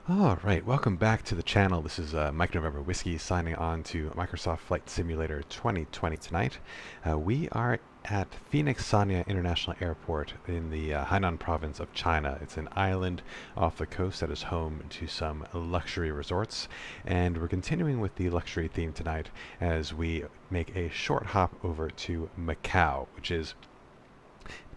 Alright, welcome back to the channel. This is Mike November Whiskey signing on to Microsoft Flight Simulator 2020 tonight. We are at Phoenix Sanya International Airport in the Hainan province of China. It's an island off the coast that is home to some luxury resorts. And we're continuing with the luxury theme tonight as we make a short hop over to Macau, which is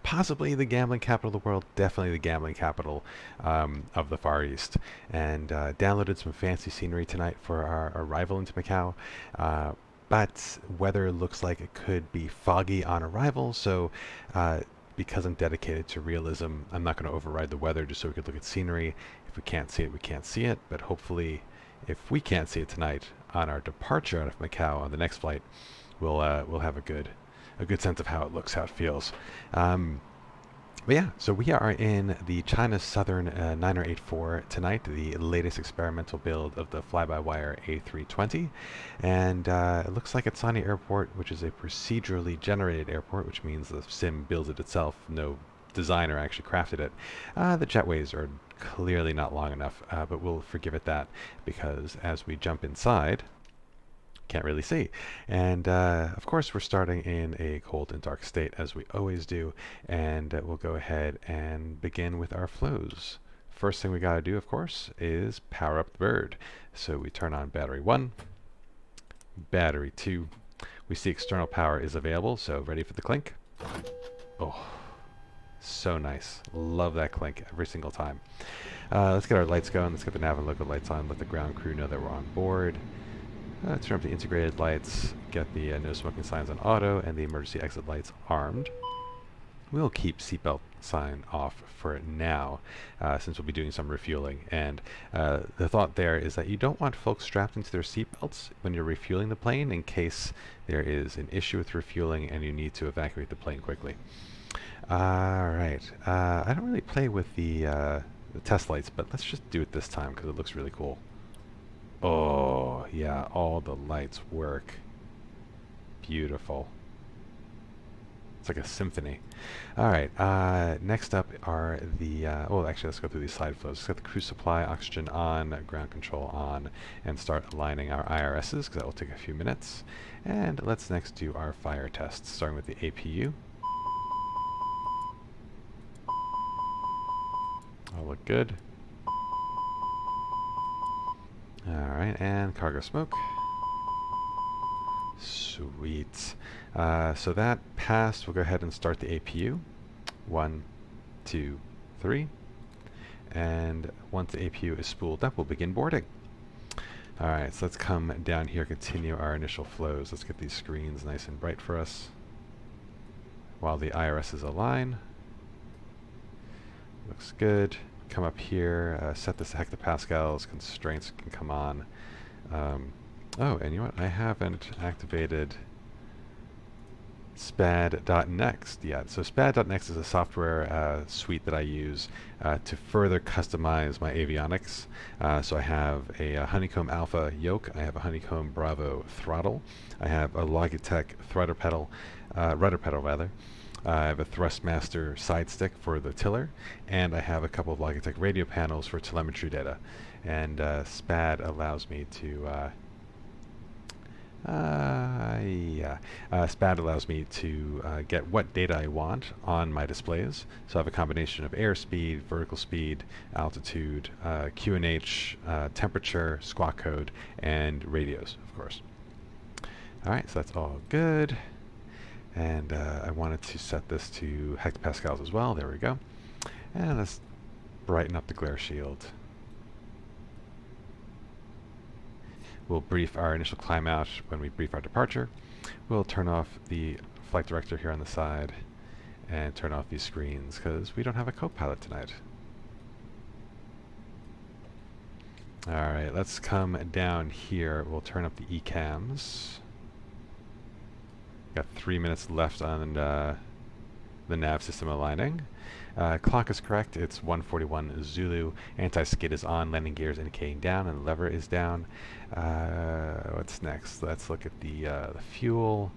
possibly the gambling capital of the world, definitely the gambling capital of the Far East. And downloaded some fancy scenery tonight for our arrival into Macau. But weather looks like it could be foggy on arrival, so because I'm dedicated to realism, I'm not going to override the weather just so we could look at scenery. If we can't see it, we can't see it. But hopefully, if we can't see it tonight on our departure out of Macau on the next flight, we'll have a good sense of how it looks, how it feels. But yeah, so we are in the China Southern 9084 tonight, the latest experimental build of the fly-by-wire A320. And it looks like at Sanya Airport, which is a procedurally generated airport, which means the sim builds it itself, no designer actually crafted it. The jetways are clearly not long enough, but we'll forgive it that, because as we jump inside, can't really see. And of course we're starting in a cold and dark state as we always do, and we'll go ahead and begin with our flows. First thing we got to do, of course, is power up the bird. So we turn on battery 1, battery 2. We see external power is available, so ready for the clink. Oh, so nice. Love that clink every single time. Let's get our lights going. Let's get the nav and local lights on. Let the ground crew know that we're on board. Turn up the integrated lights, get the no smoking signs on auto, and the emergency exit lights armed. We'll keep seatbelt sign off for now, since we'll be doing some refueling. And the thought there is that you don't want folks strapped into their seatbelts when you're refueling the plane in case there is an issue with refueling and you need to evacuate the plane quickly. Alright, I don't really play with the test lights, but let's just do it this time because it looks really cool. Oh, yeah, all the lights work. Beautiful. It's like a symphony. Alright, next up are the, oh, actually, let's go through these side flows. Let's get the crew supply, oxygen on, ground control on, and start aligning our IRSs, because that will take a few minutes. And let's next do our fire tests, starting with the APU. All look good. Alright, and cargo smoke. Sweet. So that passed. We'll go ahead and start the APU. 1, 2, 3. And once the APU is spooled up, we'll begin boarding. Alright, so let's come down here, continue our initial flows. Let's get these screens nice and bright for us while the IRSs align. Looks good. Come up here, set this to hectopascals, constraints can come on. Oh, and you know what? I haven't activated SPAD.next yet. So SPAD.next is a software suite that I use to further customize my avionics. So I have a Honeycomb Alpha yoke, I have a Honeycomb Bravo throttle, I have a Logitech rudder pedal rather. I have a Thrustmaster side stick for the tiller, and I have a couple of Logitech radio panels for telemetry data. And SPAD allows me to SPAD allows me to get what data I want on my displays. So I have a combination of airspeed, vertical speed, altitude, QNH, temperature, squawk code, and radios, of course. Alright, so that's all good. And I wanted to set this to hectopascals as well. There we go. And let's brighten up the glare shield. We'll brief our initial climb out when we brief our departure. We'll turn off the flight director here on the side and turn off these screens because we don't have a co-pilot tonight. Alright, let's come down here. We'll turn up the ECAMs. Got 3 minutes left on the nav system aligning. Clock is correct. It's 1:41 Zulu. Anti-skid is on. Landing gear is indicating down, and the lever is down. What's next? Let's look at the fuel.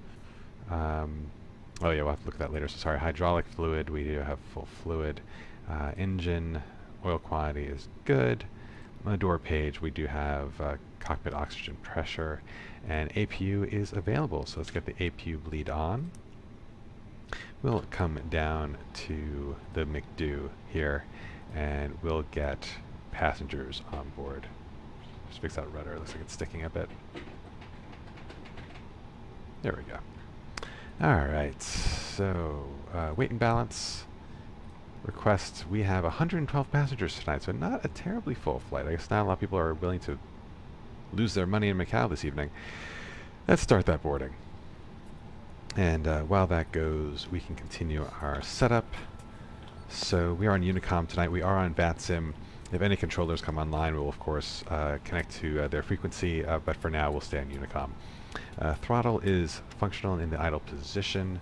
Oh yeah, we'll have to look at that later. So sorry. Hydraulic fluid. We do have full fluid. Engine oil quantity is good. On the door page, we do have cockpit oxygen pressure, and APU is available. So let's get the APU bleed on. We'll come down to the McDo here, and we'll get passengers on board. Just fix that rudder. Looks like it's sticking a bit. There we go. All right. So weight and balance. Requests, we have 112 passengers tonight, so not a terribly full flight. I guess not a lot of people are willing to lose their money in Macau this evening. Let's start that boarding. And while that goes, we can continue our setup. So we are on Unicom tonight. We are on VATSIM. If any controllers come online, we'll of course connect to their frequency, but for now we'll stay on Unicom. Throttle is functional in the idle position.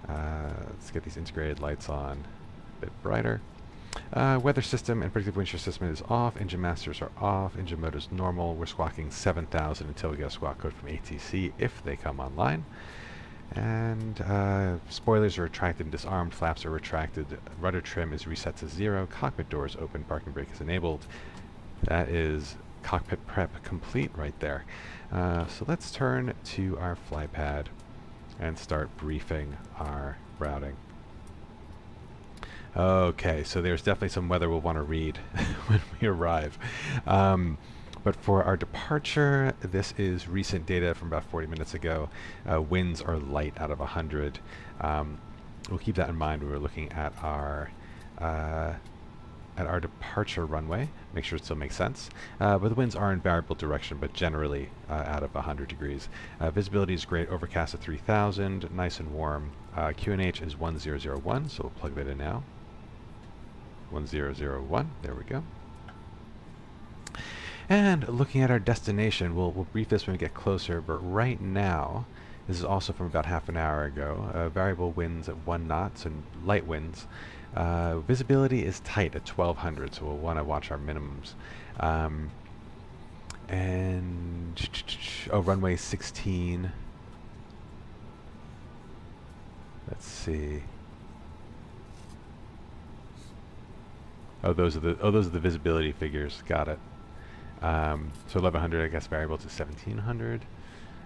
Let's get these integrated lights on. Bit brighter. Weather system and predictive wind shear system is off. Engine masters are off. Engine mode is normal. We're squawking 7,000 until we get a squawk code from ATC if they come online. And spoilers are retracted and disarmed. Flaps are retracted. Rudder trim is reset to 0. Cockpit doors open. Parking brake is enabled. That is cockpit prep complete right there. So let's turn to our flypad and start briefing our routing. Okay, so there's definitely some weather we'll want to read when we arrive. But for our departure, this is recent data from about 40 minutes ago. Winds are light out of 100. We'll keep that in mind when we're looking at our departure runway. Make sure it still makes sense. But the winds are in variable direction, but generally out of 100 degrees. Visibility is great, overcast at 3,000, nice and warm. QNH is 1001, so we'll plug that in now. 1001, there we go. And looking at our destination, we'll brief this when we get closer, but right now, this is also from about half an hour ago, variable winds at 1 knot, so light winds. Visibility is tight at 1200, so we'll want to watch our minimums. And runway 16. Let's see. Oh, those are the visibility figures. Got it. So 1100, I guess, variable to 1700.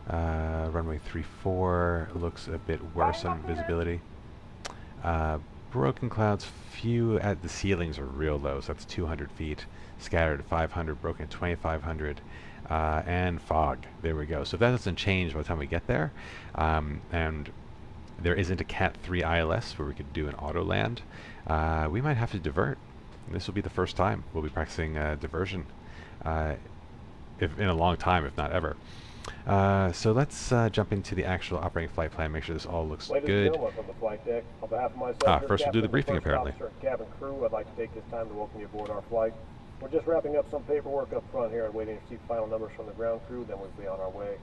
Runway 34 looks a bit worse on visibility. Broken clouds, few at the ceilings are real low, so that's 200 feet. Scattered at 500, broken at 2500. And fog. There we go. So if that doesn't change by the time we get there, and there isn't a Cat 3 ILS where we could do an auto land, we might have to divert. And this will be the first time we'll be practicing diversion if in a long time, if not ever. So let's jump into the actual operating flight plan, make sure this all looks good. Ladies and gentlemen from the flight deck, on behalf of myself, First we'll do the briefing apparently. Cabin crew, I'd like to take this time to welcome you aboard our flight. We're just wrapping up some paperwork up front here and waiting to receive final numbers from the ground crew, then we'll be on our way.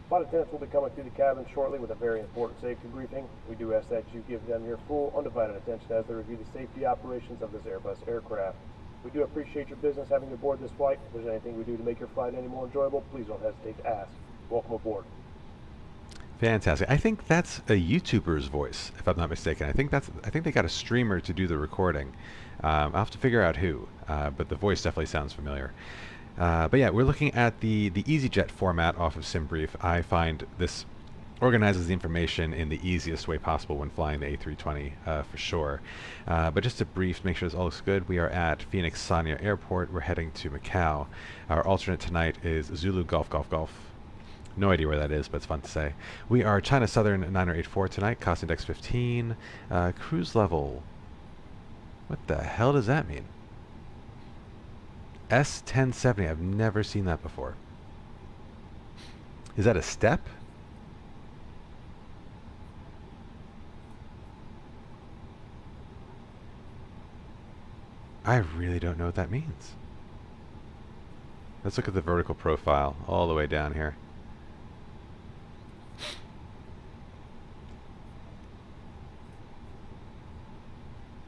Flight attendants will be coming through the cabin shortly with a very important safety briefing. We do ask that you give them your full, undivided attention as they review the safety operations of this Airbus aircraft. We do appreciate your business having you aboard this flight. If there's anything we do to make your flight any more enjoyable, please don't hesitate to ask. Welcome aboard. Fantastic. I think that's a YouTuber's voice, if I'm not mistaken. I think they got a streamer to do the recording. I'll have to figure out who, but the voice definitely sounds familiar. But yeah, we're looking at the EasyJet format off of SimBrief. I find this organizes the information in the easiest way possible when flying the A320 for sure. But just to brief, make sure this all looks good, we are at Phoenix Sanya Airport. We're heading to Macau. Our alternate tonight is Zulu Golf Golf Golf. No idea where that is, but it's fun to say. We are China Southern 9084 tonight, cost index 15, cruise level. What the hell does that mean? S1070, I've never seen that before. Is that a step? I really don't know what that means. Let's look at the vertical profile all the way down here.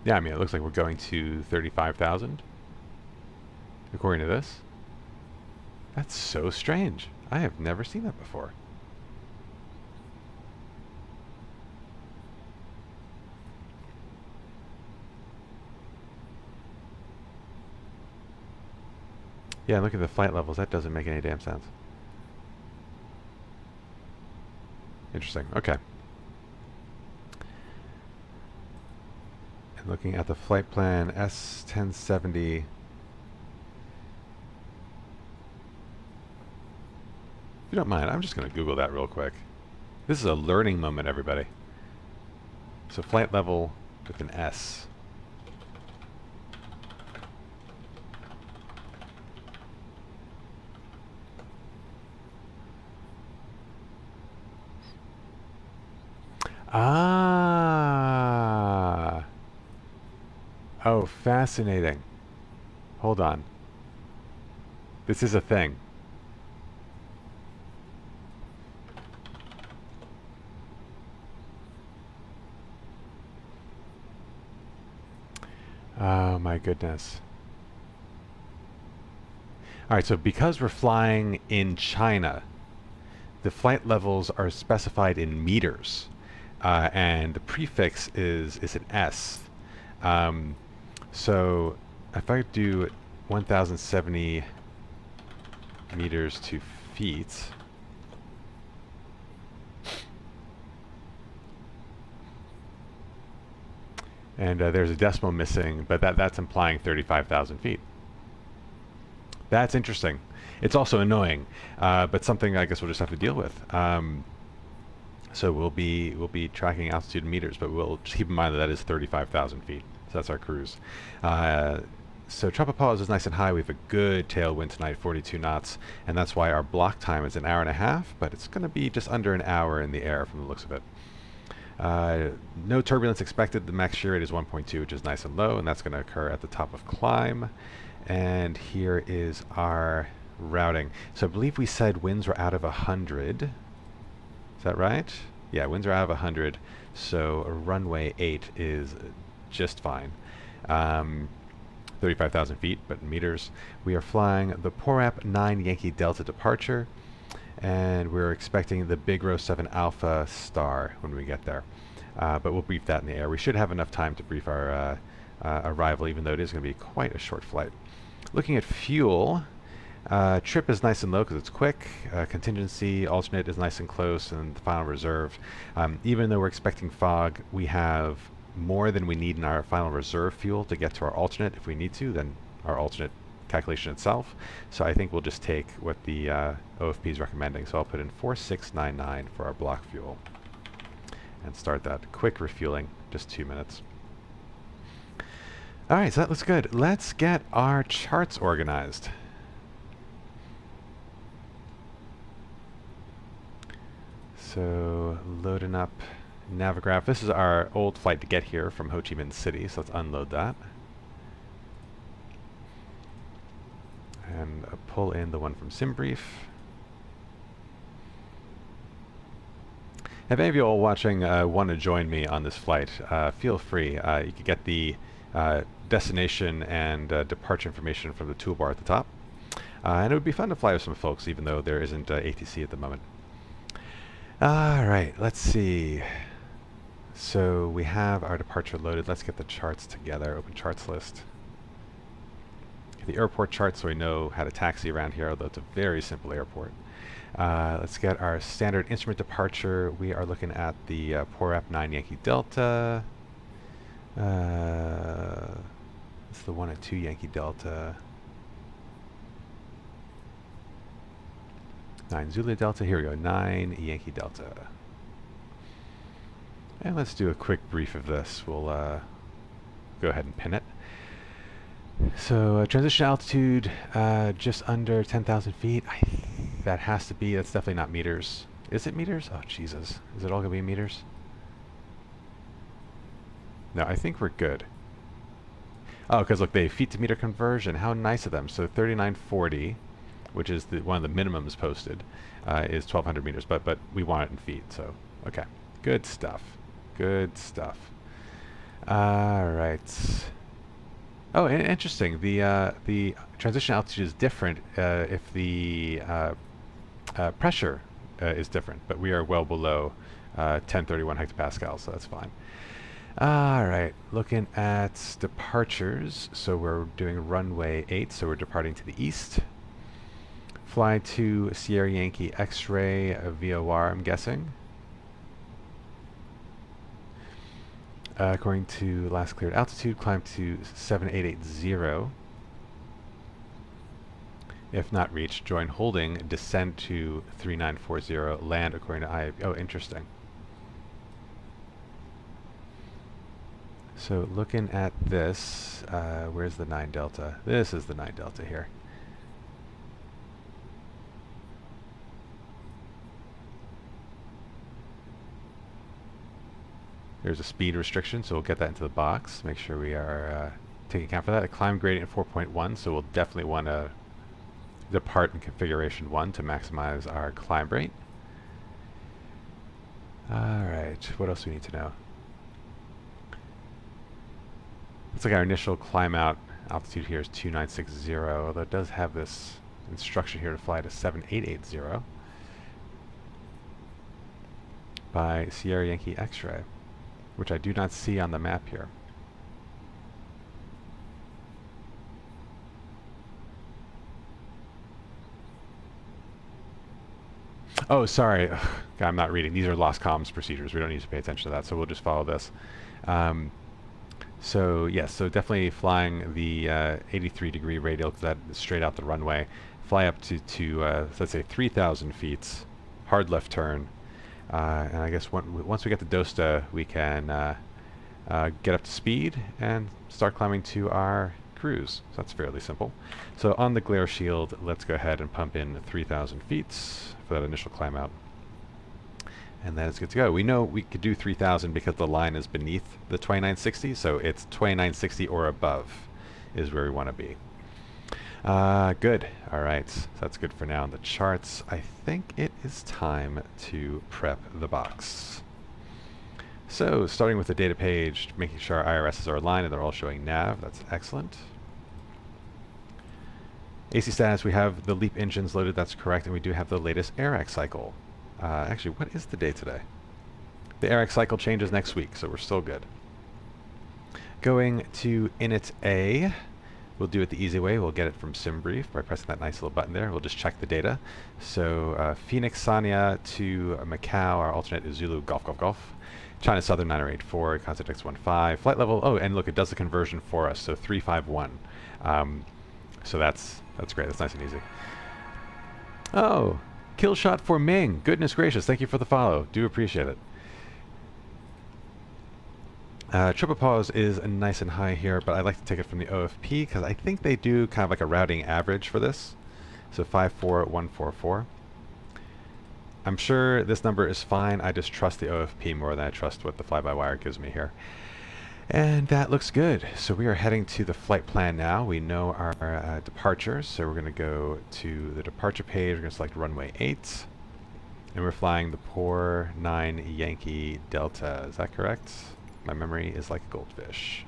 Yeah, I mean, it looks like we're going to 35,000, according to this. That's so strange. I have never seen that before. Yeah, look at the flight levels. That doesn't make any damn sense. Interesting. Okay. And looking at the flight plan, S1070. If you don't mind, I'm just going to Google that real quick. This is a learning moment, everybody. So flight level with an S. Ah. Oh, fascinating. Hold on. This is a thing. Oh my goodness. All right, so because we're flying in China, the flight levels are specified in meters, and the prefix is an S. So if I do 1,070 meters to feet, and there's a decimal missing, but that's implying 35,000 feet. That's interesting. It's also annoying, but something I guess we'll just have to deal with. So we'll be tracking altitude in meters, but we'll just keep in mind that that is 35,000 feet. So that's our cruise. So Tropopause is nice and high. We have a good tailwind tonight, 42 knots, and that's why our block time is an hour and a half, but it's going to be just under an hour in the air from the looks of it. No turbulence expected. The max shear rate is 1.2, which is nice and low, and that's going to occur at the top of climb. And here is our routing. So I believe we said winds were out of 100. Is that right? Yeah, winds are out of 100. So runway 8 is just fine. 35,000 feet, but in meters. We are flying the PORAP 9 Yankee Delta departure, and we're expecting the Big Rho 7 Alpha star when we get there. But we'll brief that in the air. We should have enough time to brief our arrival, even though it is going to be quite a short flight. Looking at fuel, trip is nice and low because it's quick. Contingency, alternate is nice and close, and the final reserve. Even though we're expecting fog, we have more than we need in our final reserve fuel to get to our alternate if we need to, than our alternate calculation itself. So I think we'll just take what the OFP is recommending. So I'll put in 4699 for our block fuel and start that quick refueling, just 2 minutes. All right, so that looks good. Let's get our charts organized. So loading up Navigraph. This is our old flight to get here from Ho Chi Minh City, so let's unload that. And pull in the one from SimBrief. If any of you all watching want to join me on this flight, feel free. You can get the destination and departure information from the toolbar at the top. And it would be fun to fly with some folks, even though there isn't ATC at the moment. All right, let's see. So we have our departure loaded. Let's get the charts together. Open charts list. The airport chart so we know how to taxi around here, although it's a very simple airport. Let's get our standard instrument departure. We are looking at the PORAP 9 Yankee Delta. It's the 1 and 2 Yankee Delta. 9 Zulu Delta. Here we go. 9 Yankee Delta. And let's do a quick brief of this. We'll go ahead and pin it. So transition altitude just under 10,000 feet. That has to be, that's definitely not meters. Is it meters? Oh, Jesus. Is it all going to be meters? No, I think we're good. Oh, because look, they feet to meter conversion. How nice of them. So 3940, which is one of the minimums posted, is 1,200 meters, but we want it in feet, so okay. Good stuff. Good stuff. All right. Oh, interesting. The transition altitude is different if the pressure is different, but we are well below 1031 hectopascals, so that's fine. All right, looking at departures. So we're doing runway 8, so we're departing to the east. Fly to Sierra Yankee X-ray VOR, I'm guessing. According to last cleared altitude, climb to 7880. If not reached, join holding, descend to 3940, land according to IAB. Oh, interesting. So looking at this, where's the 9 Delta? This is the 9 Delta here. There's a speed restriction, so we'll get that into the box. Make sure we are taking account for that. A climb gradient 4.1, so we'll definitely want to depart in configuration 1 to maximize our climb rate. Alright, what else do we need to know? Looks like our initial climb out altitude here is 2960, although it does have this instruction here to fly to 7880 by Sierra Yankee X-ray, which I do not see on the map here. Oh, sorry. Ugh, God, I'm not reading. These are lost comms procedures. We don't need to pay attention to that, so we'll just follow this. So yes, so definitely flying the 83-degree radial, because that is straight out the runway. Fly up to let's say 3,000 feet, hard left turn, and I guess once we get to Dosta, we can get up to speed and start climbing to our cruise. So that's fairly simple. So on the glare shield, let's go ahead and pump in 3,000 feet for that initial climb out. And that is good to go. We know we could do 3,000 because the line is beneath the 2960, so it's 2960 or above is where we want to be. Good. All right. So that's good for now on the charts. I think it is time to prep the box. So starting with the data page, making sure our IRSs are aligned and they're all showing nav. That's excellent. AC status, we have the LEAP engines loaded. That's correct. And we do have the latest AirX cycle. Actually, what is the date today? The AirX cycle changes next week, so we're still good. Going to init A, we'll do it the easy way. We'll get it from SimBrief by pressing that nice little button there. We'll just check the data. So Phoenix Sanya to Macau, our alternate is Zulu Golf Golf Golf. China Southern 9084, contact X15. Flight level, oh, and look, it does the conversion for us, so 351. So that's great. That's nice and easy. Oh, kill shot for Ming. Goodness gracious, thank you for the follow. Do appreciate it. Triple pause is nice and high here, but I like to take it from the OFP because I think they do kind of like a routing average for this. So 54144. I'm sure this number is fine. I just trust the OFP more than I trust what the fly-by-wire gives me here. And that looks good. So we are heading to the flight plan now. We know our departures, so we're going to go to the departure page. We're going to select runway 8. And we're flying the poor 9 Yankee Delta. Is that correct? My memory is like a goldfish.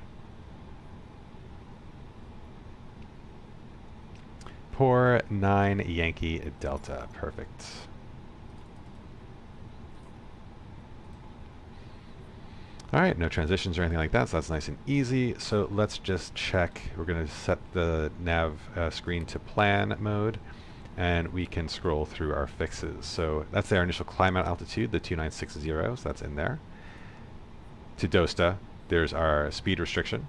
Poor 9 Yankee Delta. Perfect. Alright, no transitions or anything like that, so that's nice and easy. So let's just check. We're going to set the nav screen to plan mode, and we can scroll through our fixes. So that's our initial climb out altitude, the 2960, so that's in there. To Dosta, there's our speed restriction.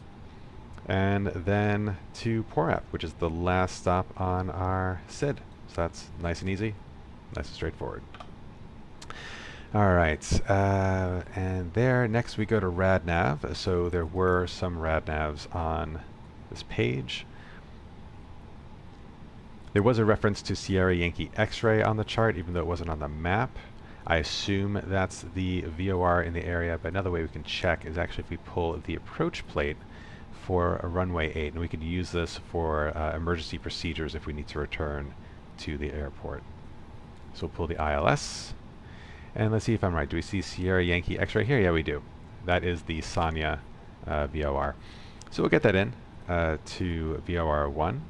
And then to Porap, which is the last stop on our SID. So that's nice and easy, nice and straightforward. Alright, and there, next we go to RadNav. So there were some RadNavs on this page. There was a reference to Sierra Yankee X-ray on the chart, even though it wasn't on the map. I assume that's the VOR in the area, but another way we can check is actually if we pull the approach plate for a runway 8, and we could use this for emergency procedures if we need to return to the airport. So we'll pull the ILS. And let's see if I'm right. Do we see Sierra Yankee X-ray here? Yeah, we do. That is the Sanya VOR. So we'll get that in to VOR 1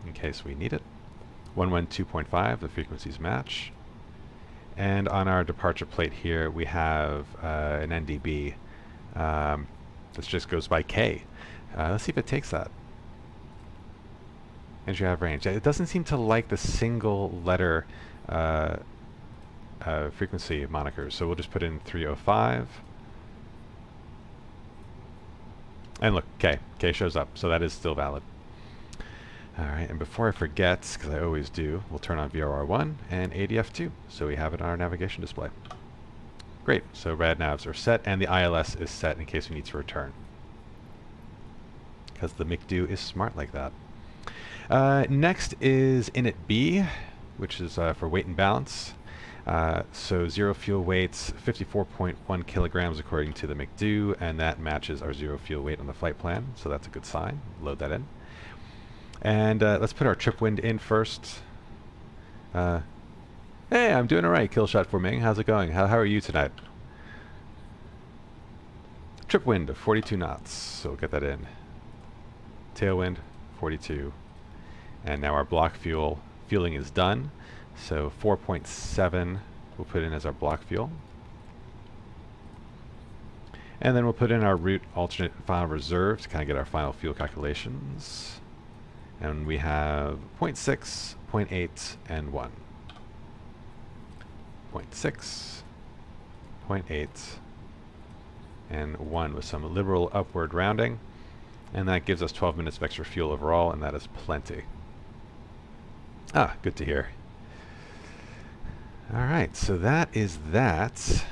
in case we need it. 112.5, the frequencies match. And on our departure plate here, we have an NDB. This just goes by K. Let's see if it takes that. entry out of range. It doesn't seem to like the single letter frequency monikers, so we'll just put in 305. And look, K shows up, so that is still valid. Alright, and before I forget, because I always do, we'll turn on VRR1 and ADF2, so we have it on our navigation display. Great, so rad navs are set, and the ILS is set in case we need to return. Because the MICDO is smart like that. Next is init B, which is for weight and balance. So zero fuel weights, 54.1 kilograms according to the MICDO, and that matches our zero fuel weight on the flight plan, so that's a good sign. Load that in. And let's put our trip wind in first. Hey, I'm doing alright, Killshot for Ming. How's it going? How are you tonight? Trip wind of 42 knots, so we'll get that in. Tailwind, 42. And now our block fueling is done. So 4.7 we'll put in as our block fuel. And then we'll put in our route alternate final reserve to kind of get our final fuel calculations. And we have 0.6, 0.8, and 1. 0.6, 0.8, and 1 with some liberal upward rounding. And that gives us 12 minutes of extra fuel overall, and that is plenty. Ah, good to hear. Alright, so that is that.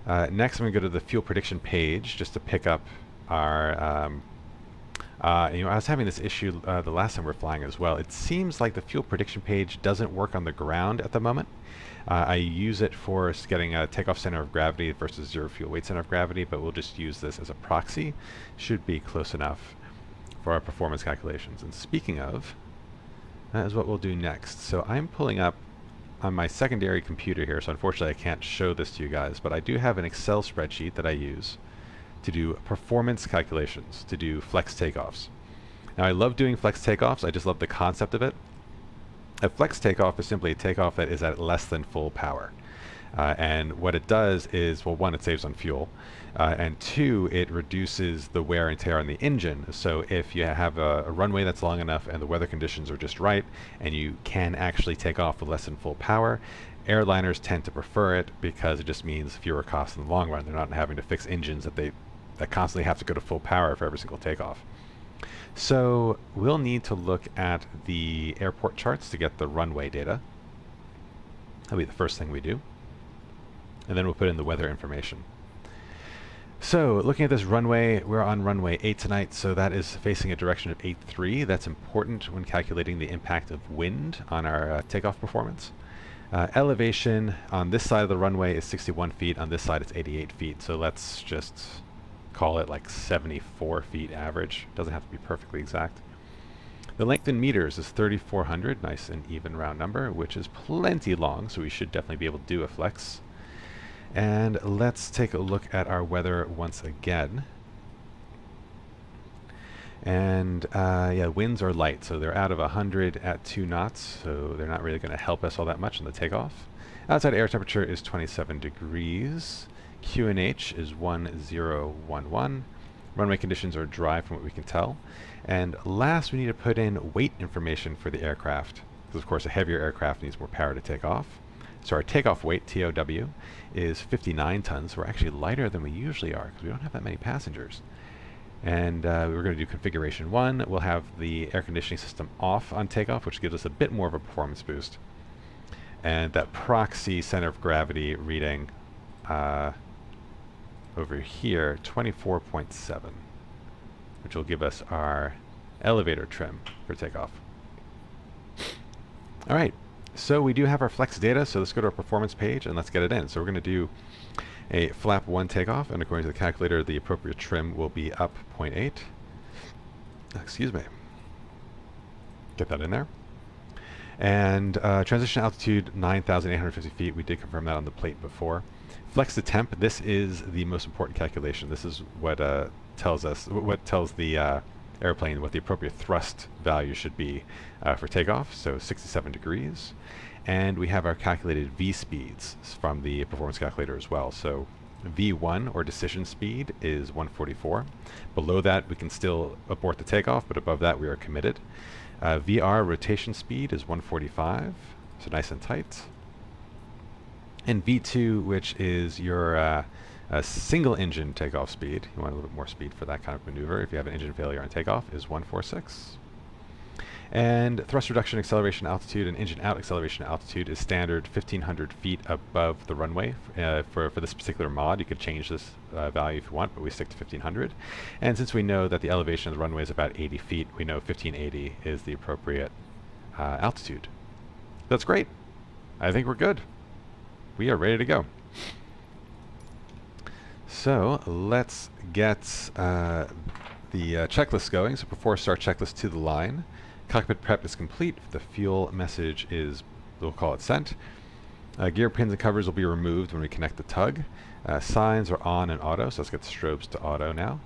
Next I'm going to go to the fuel prediction page just to pick up our you know, I was having this issue the last time we were flying as well. It seems like the fuel prediction page doesn't work on the ground at the moment. I use it for getting a takeoff center of gravity versus zero fuel weight center of gravity, but we'll just use this as a proxy. Should be close enough for our performance calculations. And speaking of, that is what we'll do next. So I'm pulling up on my secondary computer here, so unfortunately I can't show this to you guys, but I do have an Excel spreadsheet that I use to do performance calculations, to do flex takeoffs. Now I love doing flex takeoffs, I just love the concept of it. A flex takeoff is simply a takeoff that is at less than full power. And what it does is, well, one, it saves on fuel, and two, it reduces the wear and tear on the engine. So if you have a runway that's long enough and the weather conditions are just right, and you can actually take off with less than full power, airliners tend to prefer it because it just means fewer costs in the long run. They're not having to fix engines that constantly have to go to full power for every single takeoff. So we'll need to look at the airport charts to get the runway data. That'll be the first thing we do. And then we'll put in the weather information. So looking at this runway, we're on runway 8 tonight, so that is facing a direction of 8.3. That's important when calculating the impact of wind on our takeoff performance. Elevation on this side of the runway is 61 feet, on this side it's 88 feet, so let's just call it like 74 feet average. Doesn't have to be perfectly exact. The length in meters is 3,400, nice and even round number, which is plenty long, so we should definitely be able to do a flex. And let's take a look at our weather once again. And yeah, winds are light, so they're out of 100 at 2 knots, so they're not really going to help us all that much on the takeoff. Outside air temperature is 27 degrees. QNH is 1011. Runway conditions are dry from what we can tell. And last, we need to put in weight information for the aircraft, because of course a heavier aircraft needs more power to take off. So our takeoff weight, TOW, is 59 tons. We're actually lighter than we usually are because we don't have that many passengers. And we're going to do configuration 1. We'll have the air conditioning system off on takeoff, which gives us a bit more of a performance boost. And that proxy center of gravity reading over here, 24.7, which will give us our elevator trim for takeoff. All right. So we do have our flex data, so let's go to our performance page and let's get it in. So we're going to do a flap 1 takeoff, and according to the calculator, the appropriate trim will be up 0.8. Excuse me. Get that in there. And transition altitude 9,850 feet. We did confirm that on the plate before. Flex to temp. This is the most important calculation. This is what tells the airplane what the appropriate thrust value should be for takeoff. So 67 degrees. And we have our calculated V speeds from the performance calculator as well. So V1, or decision speed, is 144. Below that, we can still abort the takeoff, but above that, we are committed. VR rotation speed is 145, so nice and tight. And V2, which is your single engine takeoff speed, you want a little bit more speed for that kind of maneuver if you have an engine failure on takeoff, is 146. And thrust reduction acceleration altitude and engine out acceleration altitude is standard 1,500 feet above the runway. For this particular mod, you could change this value if you want, but we stick to 1,500. And since we know that the elevation of the runway is about 80 feet, we know 1,580 is the appropriate altitude. That's great. I think we're good. We are ready to go. So let's get the checklist going. So before start checklist to the line. Cockpit prep is complete. The fuel message is, we'll call it sent. Gear pins and covers will be removed when we connect the tug. Signs are on and auto, so let's get strobes to auto now.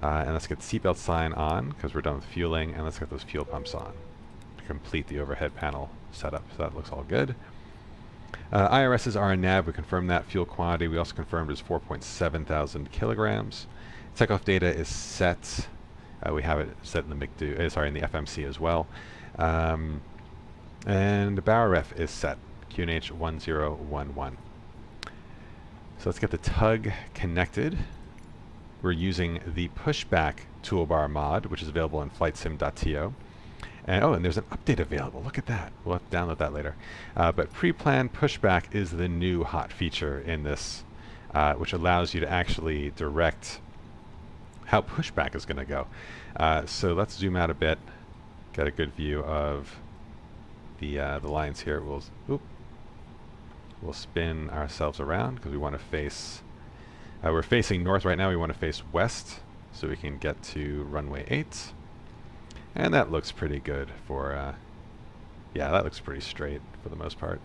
And let's get seatbelt sign on, because we're done with fueling, and let's get those fuel pumps on to complete the overhead panel setup. So that looks all good. IRSs are in nav. We confirmed that. Fuel quantity we also confirmed is 4.7 thousand kilograms. Takeoff data is set. We have it set in the McDo, in the FMC as well. And the bow ref is set, QNH 1011. So let's get the tug connected. We're using the pushback toolbar mod, which is available in flightsim.to. And there's an update available. Look at that. We'll have to download that later. But pre-planned pushback is the new hot feature in this, which allows you to actually direct how pushback is going to go. So let's zoom out a bit, get a good view of the lines here. We'll spin ourselves around because we want to face. We're facing north right now. We want to face west so we can get to runway 8, and that looks pretty good for. Yeah, that looks pretty straight for the most part.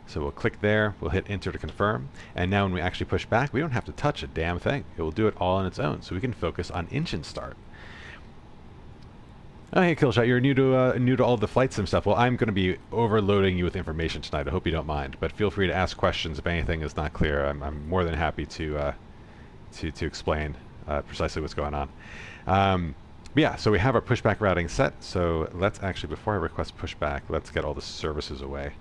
So we'll click there, we'll hit enter to confirm, and now when we actually push back, we don't have to touch a damn thing. It will do it all on its own, so we can focus on engine start. Oh, hey, Killshot, you're new to all the flight sim stuff. Well, I'm going to be overloading you with information tonight. I hope you don't mind, but feel free to ask questions if anything is not clear. I'm more than happy to explain precisely what's going on. But yeah, so we have our pushback routing set. So let's actually, before I request pushback, let's get all the services away.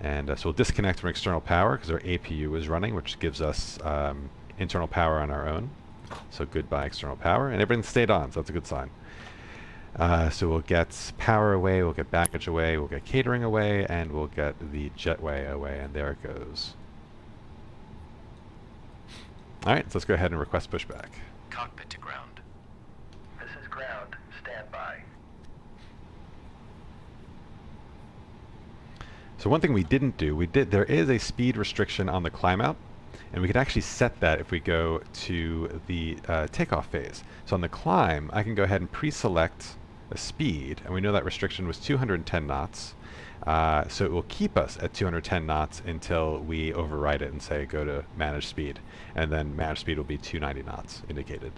And so we'll disconnect from external power because our APU is running, which gives us internal power on our own. So goodbye external power, and everything stayed on, so that's a good sign. So we'll get power away, we'll get baggage away, we'll get catering away, and we'll get the jetway away, and there it goes. All right, so let's go ahead and request pushback. Cockpit to ground. This is ground. Stand by. So one thing we didn't do, there is a speed restriction on the climb out, and we could actually set that if we go to the takeoff phase. So on the climb, I can go ahead and pre-select a speed, and we know that restriction was 210 knots. So it will keep us at 210 knots until we override it and say go to manage speed, and then manage speed will be 290 knots indicated.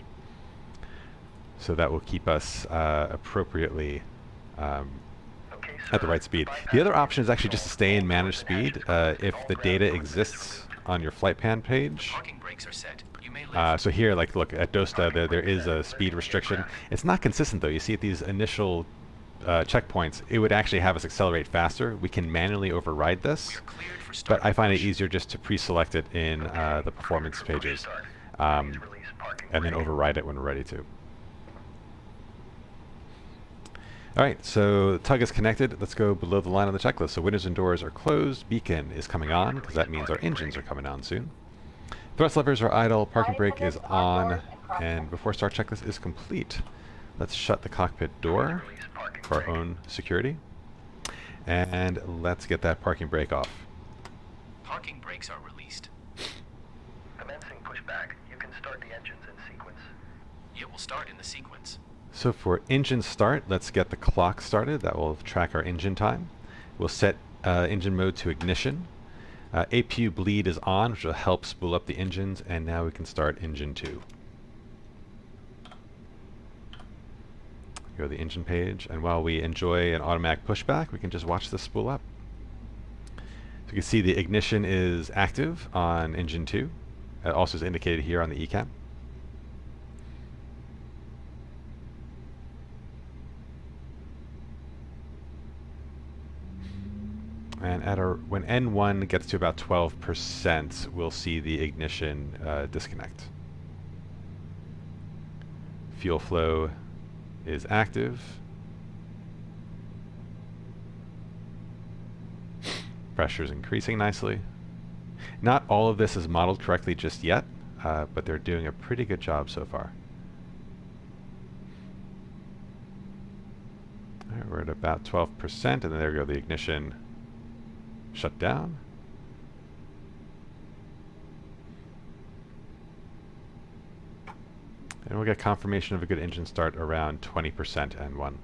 So that will keep us appropriately at the right speed. The other option is actually just to stay in managed speed if the data exists on your flight plan page. Parking brakes are set. You may lift. So here, like, look at DOSTA, there is a speed restriction. It's not consistent though. You see at these initial checkpoints, it would actually have us accelerate faster. We can manually override this, You're cleared for start. but I find it easier just to pre-select it in the performance pages, and then override it when we're ready to. All right, so the tug is connected. Let's go below the line on the checklist. So windows and doors are closed. Beacon is coming on because that means our engines are coming on soon. Thrust levers are idle. Parking brake is on. And before start checklist is complete, let's shut the cockpit door for our own security. And let's get that parking brake off. Parking brakes are released. Commencing pushback. You can start the engines in sequence. It will start in the sequence. So for engine start, let's get the clock started. That will track our engine time. We'll set engine mode to ignition. APU bleed is on, which will help spool up the engines, and now we can start engine 2. Go to the engine page, and while we enjoy an automatic pushback, we can just watch this spool up. So you can see the ignition is active on engine 2. It also is indicated here on the ECAM. And when N1 gets to about 12%, we'll see the ignition disconnect. Fuel flow is active. Pressure is increasing nicely. Not all of this is modeled correctly just yet, but they're doing a pretty good job so far. All right, we're at about 12%, and then there we go, the ignition shut down. And we'll get confirmation of a good engine start around 20% N1.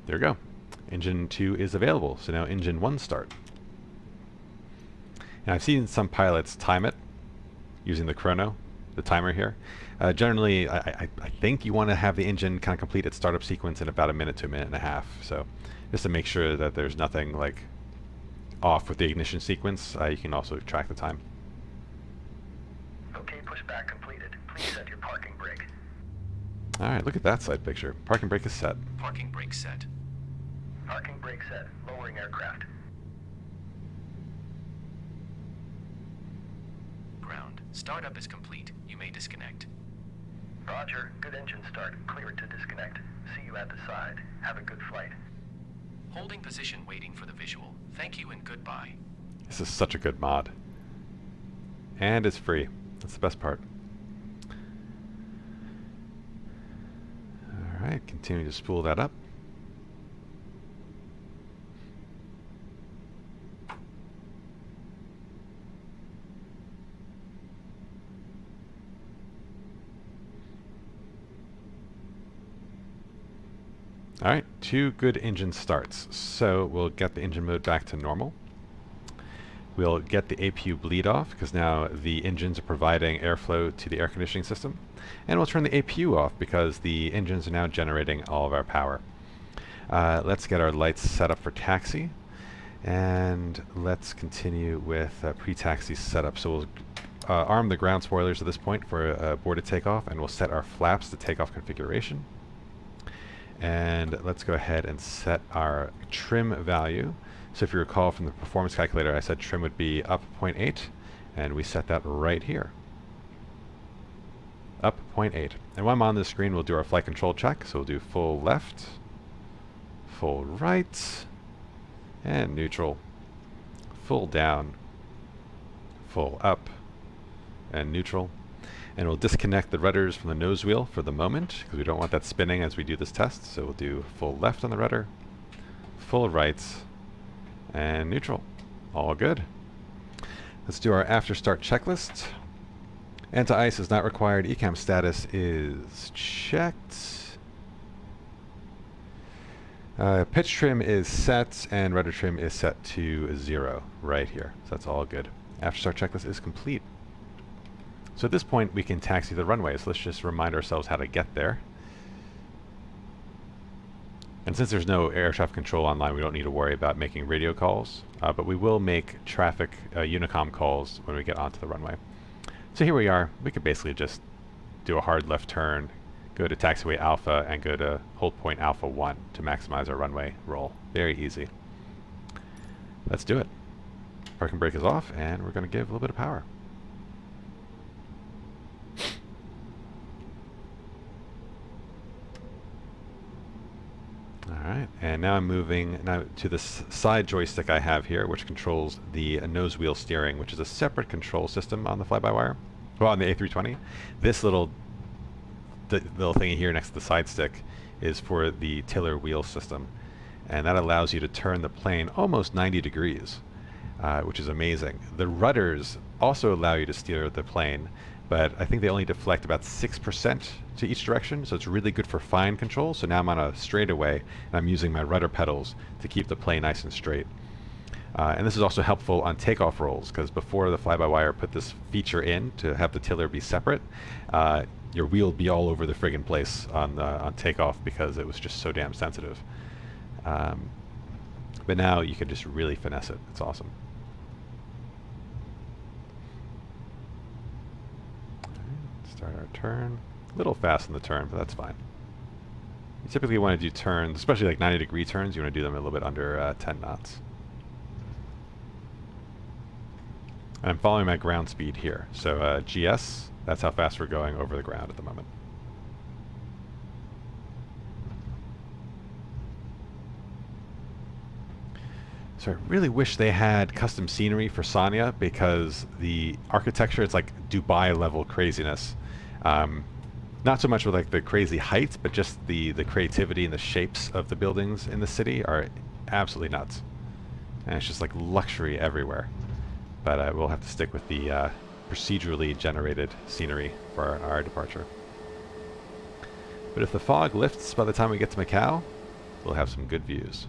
There we go. Engine 2 is available, so now engine 1 start. And I've seen some pilots time it using the chrono, the timer here. Generally, I think you want to have the engine kind of complete its startup sequence in about a minute to a minute and a half. So just to make sure that there's nothing like off with the ignition sequence, you can also track the time. Okay, pushback completed. Please set your parking brake. All right, look at that side picture. Parking brake is set. Parking brake set. Parking brake set. Lowering aircraft. Ground. Startup is complete. You may disconnect. Roger. Good engine start. Clear to disconnect. See you at the side. Have a good flight. Holding position waiting for the visual. Thank you and goodbye. This is such a good mod. And it's free. That's the best part. All right, continue to spool that up. All right, 2 good engine starts. So we'll get the engine mode back to normal. We'll get the APU bleed off because now the engines are providing airflow to the air conditioning system. And we'll turn the APU off because the engines are now generating all of our power. Let's get our lights set up for taxi. And let's continue with pre-taxi setup. So we'll arm the ground spoilers at this point for a boarded takeoff, and we'll set our flaps to takeoff configuration. And let's go ahead and set our trim value. So if you recall from the performance calculator, I said trim would be up 0.8, and we set that right here. Up 0.8. And while I'm on the screen, we'll do our flight control check. So we'll do full left, full right, and neutral, full down, full up, and neutral. And we'll disconnect the rudders from the nose wheel for the moment, because we don't want that spinning as we do this test. So we'll do full left on the rudder, full right, and neutral. All good. Let's do our after start checklist. Anti-ice is not required. ECAM status is checked. Pitch trim is set, and rudder trim is set to 0 right here. So that's all good. After start checklist is complete. So at this point, we can taxi the runway. So let's just remind ourselves how to get there. And since there's no air traffic control online, we don't need to worry about making radio calls. But we will make traffic Unicom calls when we get onto the runway. So here we are. We could basically just do a hard left turn, go to taxiway Alpha, and go to hold point Alpha 1 to maximize our runway roll. Very easy. Let's do it. Parking brake is off, and we're going to give a little bit of power. Alright, and now I'm moving now to the side joystick I have here, which controls the nose wheel steering, which is a separate control system on the fly-by-wire. Well, on the A320. This little thingy here next to the side stick is for the tiller wheel system. And that allows you to turn the plane almost 90 degrees, which is amazing. The rudders also allow you to steer the plane, but I think they only deflect about 6% to each direction, so it's really good for fine control. So now I'm on a straightaway, and I'm using my rudder pedals to keep the plane nice and straight. And this is also helpful on takeoff rolls, because before the fly-by-wire put this feature in to have the tiller be separate, your wheel would be all over the friggin' place on takeoff because it was just so damn sensitive. But now you can just really finesse it. It's awesome. Start our turn. A little fast in the turn, but that's fine. You typically want to do turns, especially like 90-degree turns, you want to do them a little bit under 10 knots. And I'm following my ground speed here. So GS, that's how fast we're going over the ground at the moment. So I really wish they had custom scenery for Sanya, because the architecture, it's like Dubai level craziness. Not so much with like the crazy heights, but just the creativity and the shapes of the buildings in the city are absolutely nuts. And it's just like luxury everywhere. But we'll have to stick with the procedurally generated scenery for our departure. But if the fog lifts by the time we get to Macau, we'll have some good views.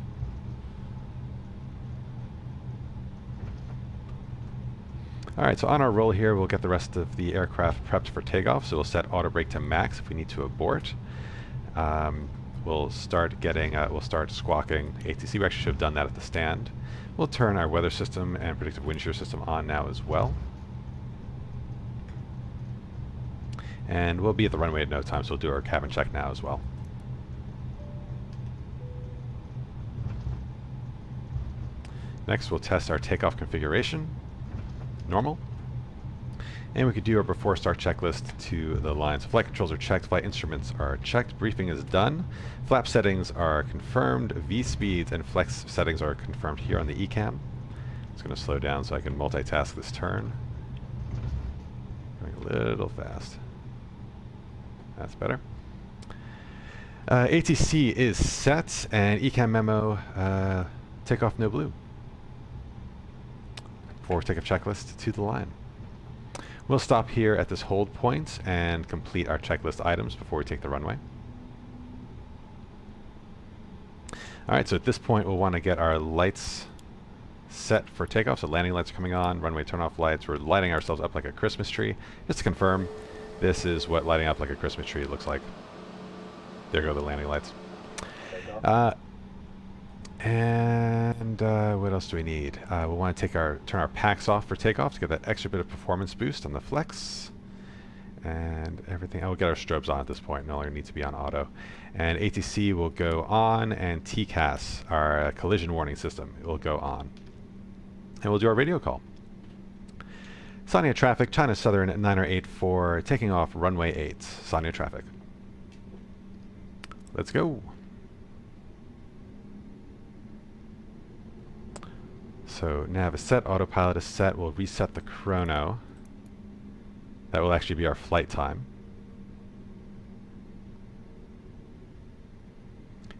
Alright, so on our roll here, we'll get the rest of the aircraft prepped for takeoff. So we'll set auto brake to max if we need to abort. We'll start squawking ATC. We actually should have done that at the stand. We'll turn our weather system and predictive wind shear system on now as well. And we'll be at the runway at no time, so we'll do our cabin check now as well. Next, we'll test our takeoff configuration. Normal. And we could do our before start checklist to the line. So flight controls are checked, flight instruments are checked, briefing is done, flap settings are confirmed, V speeds and flex settings are confirmed here on the ECAM. It's going to slow down so I can multitask this turn. Going a little fast. That's better. ATC is set, and ECAM memo, takeoff no blue. For takeoff checklist to the line. We'll stop here at this hold point and complete our checklist items before we take the runway. Alright, so at this point we'll want to get our lights set for takeoff. So landing lights are coming on, runway turn-off lights. We're lighting ourselves up like a Christmas tree. Just to confirm, this is what lighting up like a Christmas tree looks like. There go the landing lights. And what else do we need? We'll want to turn our packs off for takeoff to get that extra bit of performance boost on the flex. And everything. We'll get our strobes on at this point. No longer need to be on auto. And ATC will go on, and TCAS, our collision warning system, will go on. And we'll do our radio call. Sanya traffic, China Southern 9084, taking off runway 8. Sanya traffic. Let's go. So nav is set, autopilot is set. We'll reset the chrono. That will actually be our flight time.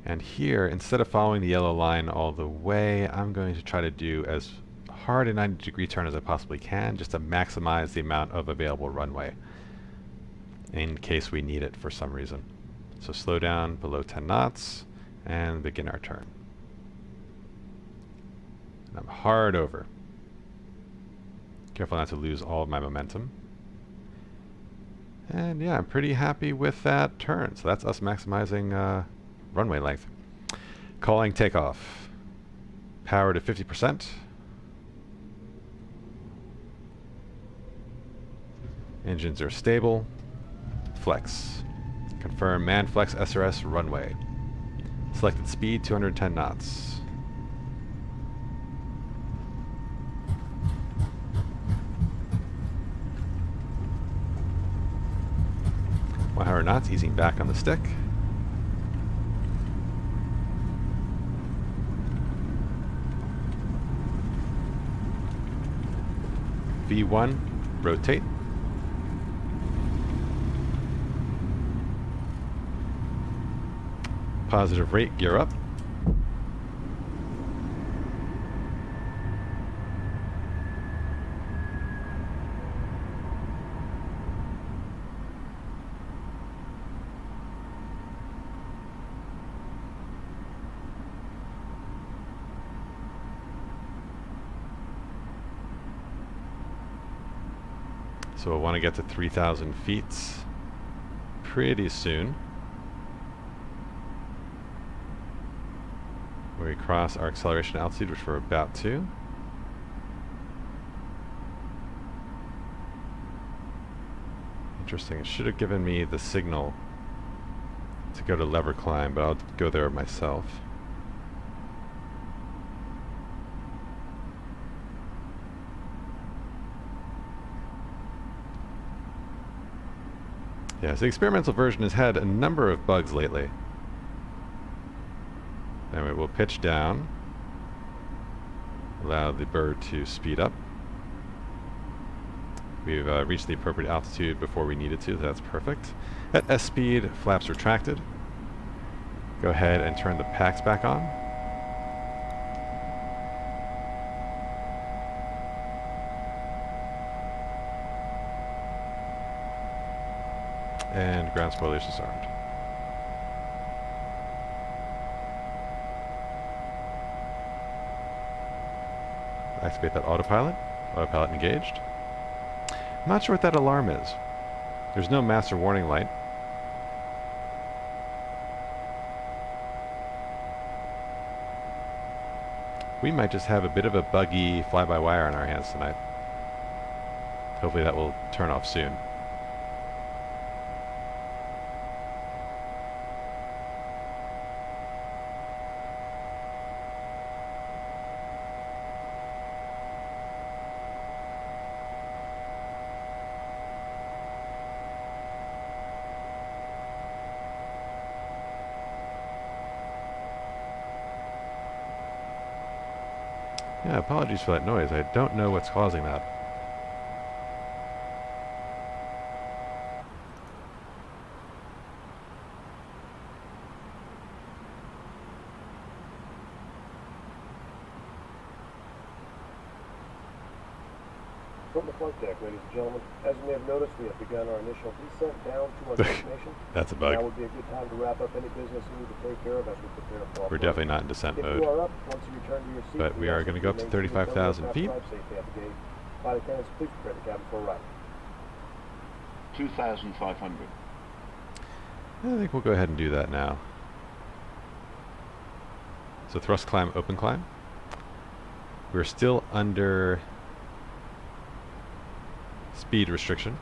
And here, instead of following the yellow line all the way, I'm going to try to do as hard a 90-degree turn as I possibly can, just to maximize the amount of available runway in case we need it for some reason. So slow down below 10 knots and begin our turn. I'm hard over. Careful not to lose all of my momentum. And yeah, I'm pretty happy with that turn. So that's us maximizing runway length. Calling takeoff. Power to 50%. Engines are stable. Flex. Confirm man flex SRS runway. Selected speed 210 knots. 100 knots, easing back on the stick. V1, rotate. Positive rate, gear up. So we'll want to get to 3,000 feet pretty soon. We cross our acceleration altitude, which we're about to. Interesting, it should have given me the signal to go to lever climb, but I'll go there myself. Yeah, so the experimental version has had a number of bugs lately. Anyway, we'll pitch down, allow the bird to speed up. We've reached the appropriate altitude before we needed to, so that's perfect. At S speed, flaps retracted. Go ahead and turn the packs back on. And ground spoilers disarmed. Activate that autopilot. Autopilot engaged. I'm not sure what that alarm is. There's no master warning light. We might just have a bit of a buggy fly-by-wire on our hands tonight. Hopefully that will turn off soon. Yeah, apologies for that noise. I don't know what's causing that. From the flight deck, ladies and gentlemen, as you may have noticed, we have begun our initial descent down to our destination. That's a bug. Now would be a good time to wrap up any business you need to take care of as we prepare for our We're definitely not in descent If mode. you are up, once you return to your seat, But we are going to go up to 35,000 feet. Drive safely at the gate. Flight attendants, please prepare the cabin for a ride. 2,500. I think we'll go ahead and do that now. So thrust climb, open climb. We're still under speed restriction.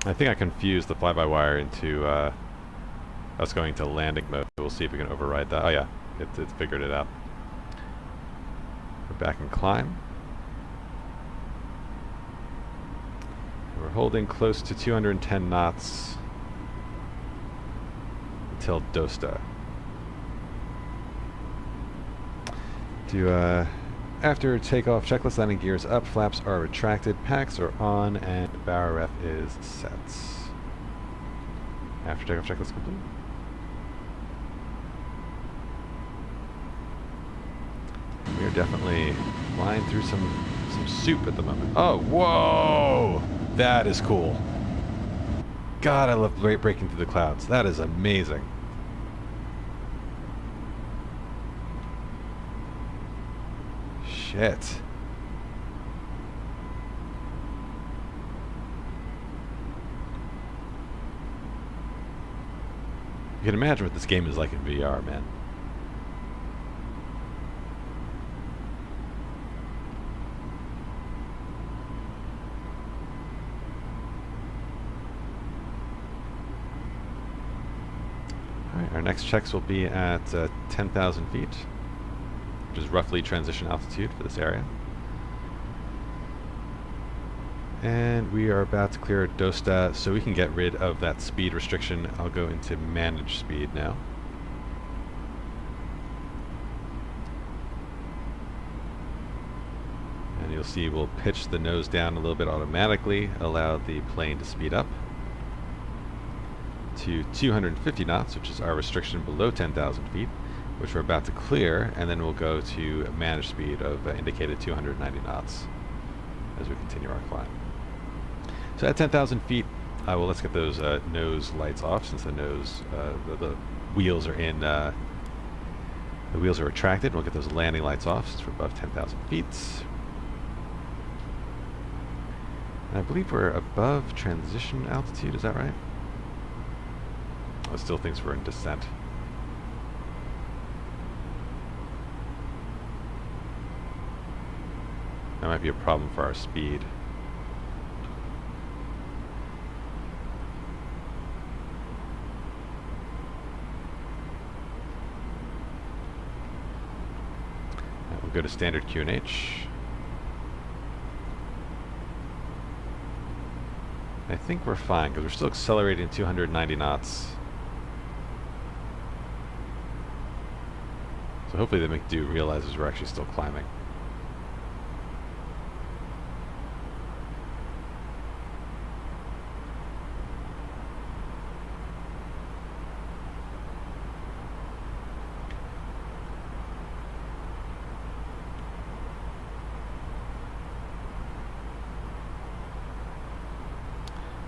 I think I confused the fly-by-wire into us going to landing mode. We'll see if we can override that. Oh yeah, it's figured it out. We're back in climb. We're holding close to 210 knots until Dosta. After takeoff, checklist landing gears up, flaps are retracted, packs are on, and bow ref is set. After takeoff, checklist complete. We are definitely flying through some soup at the moment. Oh, whoa! That is cool. God, I love breaking through the clouds. That is amazing. Shit. You can imagine what this game is like in VR, man. Alright, our next checks will be at 10,000 feet. Which is roughly transition altitude for this area. And we are about to clear Dosta, so we can get rid of that speed restriction. I'll go into manage speed now. And you'll see we'll pitch the nose down a little bit automatically, allow the plane to speed up to 250 knots, which is our restriction below 10,000 feet. Which we're about to clear, and then we'll go to manage speed of indicated 290 knots as we continue our climb. So at 10,000 feet, let's get those nose lights off, since the nose, the wheels are in, the wheels are retracted. We'll get those landing lights off since we're above 10,000 feet. And I believe we're above transition altitude. Is that right? It still thinks we're in descent. That might be a problem for our speed. We'll go to standard QNH. I think we're fine because we're still accelerating 290 knots. So hopefully the McDo realizes we're actually still climbing.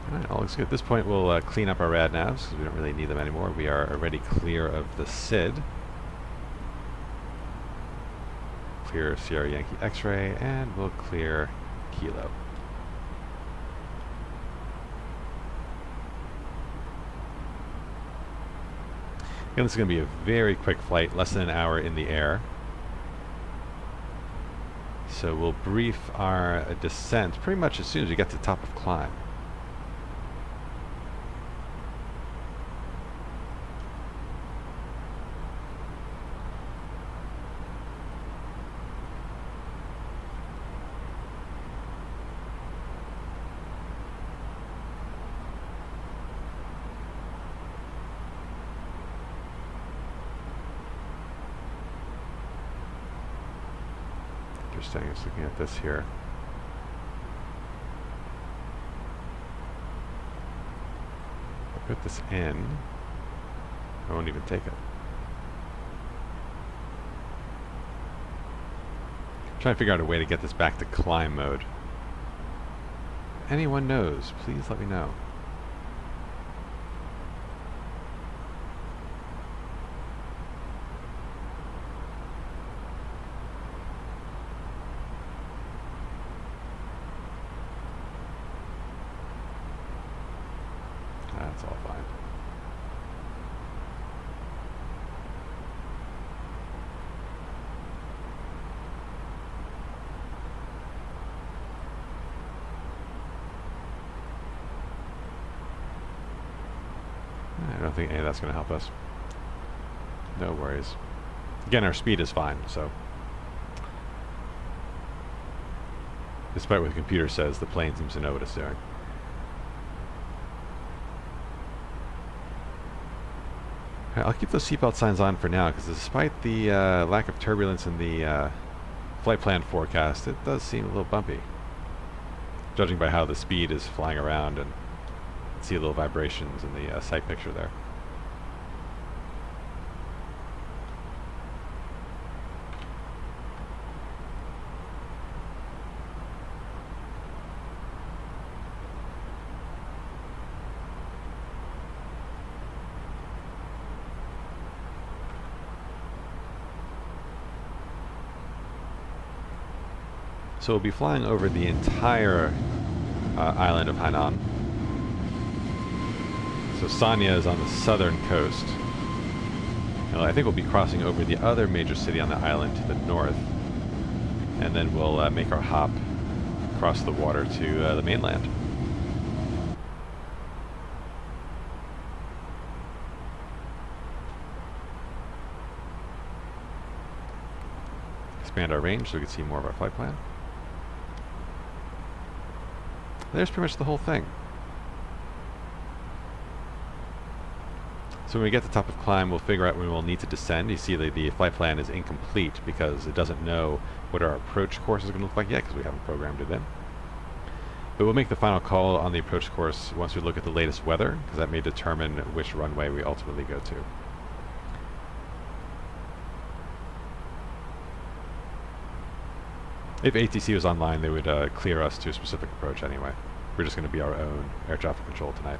Alright, all looks good. At this point we'll clean up our rad navs because we don't really need them anymore. We are already clear of the SID. Clear Sierra Yankee X-ray, and we'll clear Kilo. Again, this is going to be a very quick flight, less than an hour in the air. So we'll brief our descent pretty much as soon as we get to the top of climb. Interesting, just looking at this here. If I put this in, I won't even take it. I'm trying to figure out a way to get this back to climb mode. If anyone knows, please let me know. That's all fine. I don't think any of that's going to help us. No worries. Again, our speed is fine, so. Despite what the computer says, the plane seems to know what it's doing. I'll keep those seatbelt signs on for now, because despite the lack of turbulence in the flight plan forecast, it does seem a little bumpy. Judging by how the speed is flying around, and see a little vibrations in the sight picture there. So we'll be flying over the entire island of Hainan. So Sanya is on the southern coast. And I think we'll be crossing over the other major city on the island to the north. And then we'll make our hop across the water to the mainland. Expand our range so we can see more of our flight plan. There's pretty much the whole thing. So when we get to the top of climb, we'll figure out when we'll need to descend. You see the flight plan is incomplete because it doesn't know what our approach course is going to look like yet because we haven't programmed it in. But we'll make the final call on the approach course once we look at the latest weather, because that may determine which runway we ultimately go to. If ATC was online, they would clear us to a specific approach anyway. We're just going to be our own air traffic control tonight.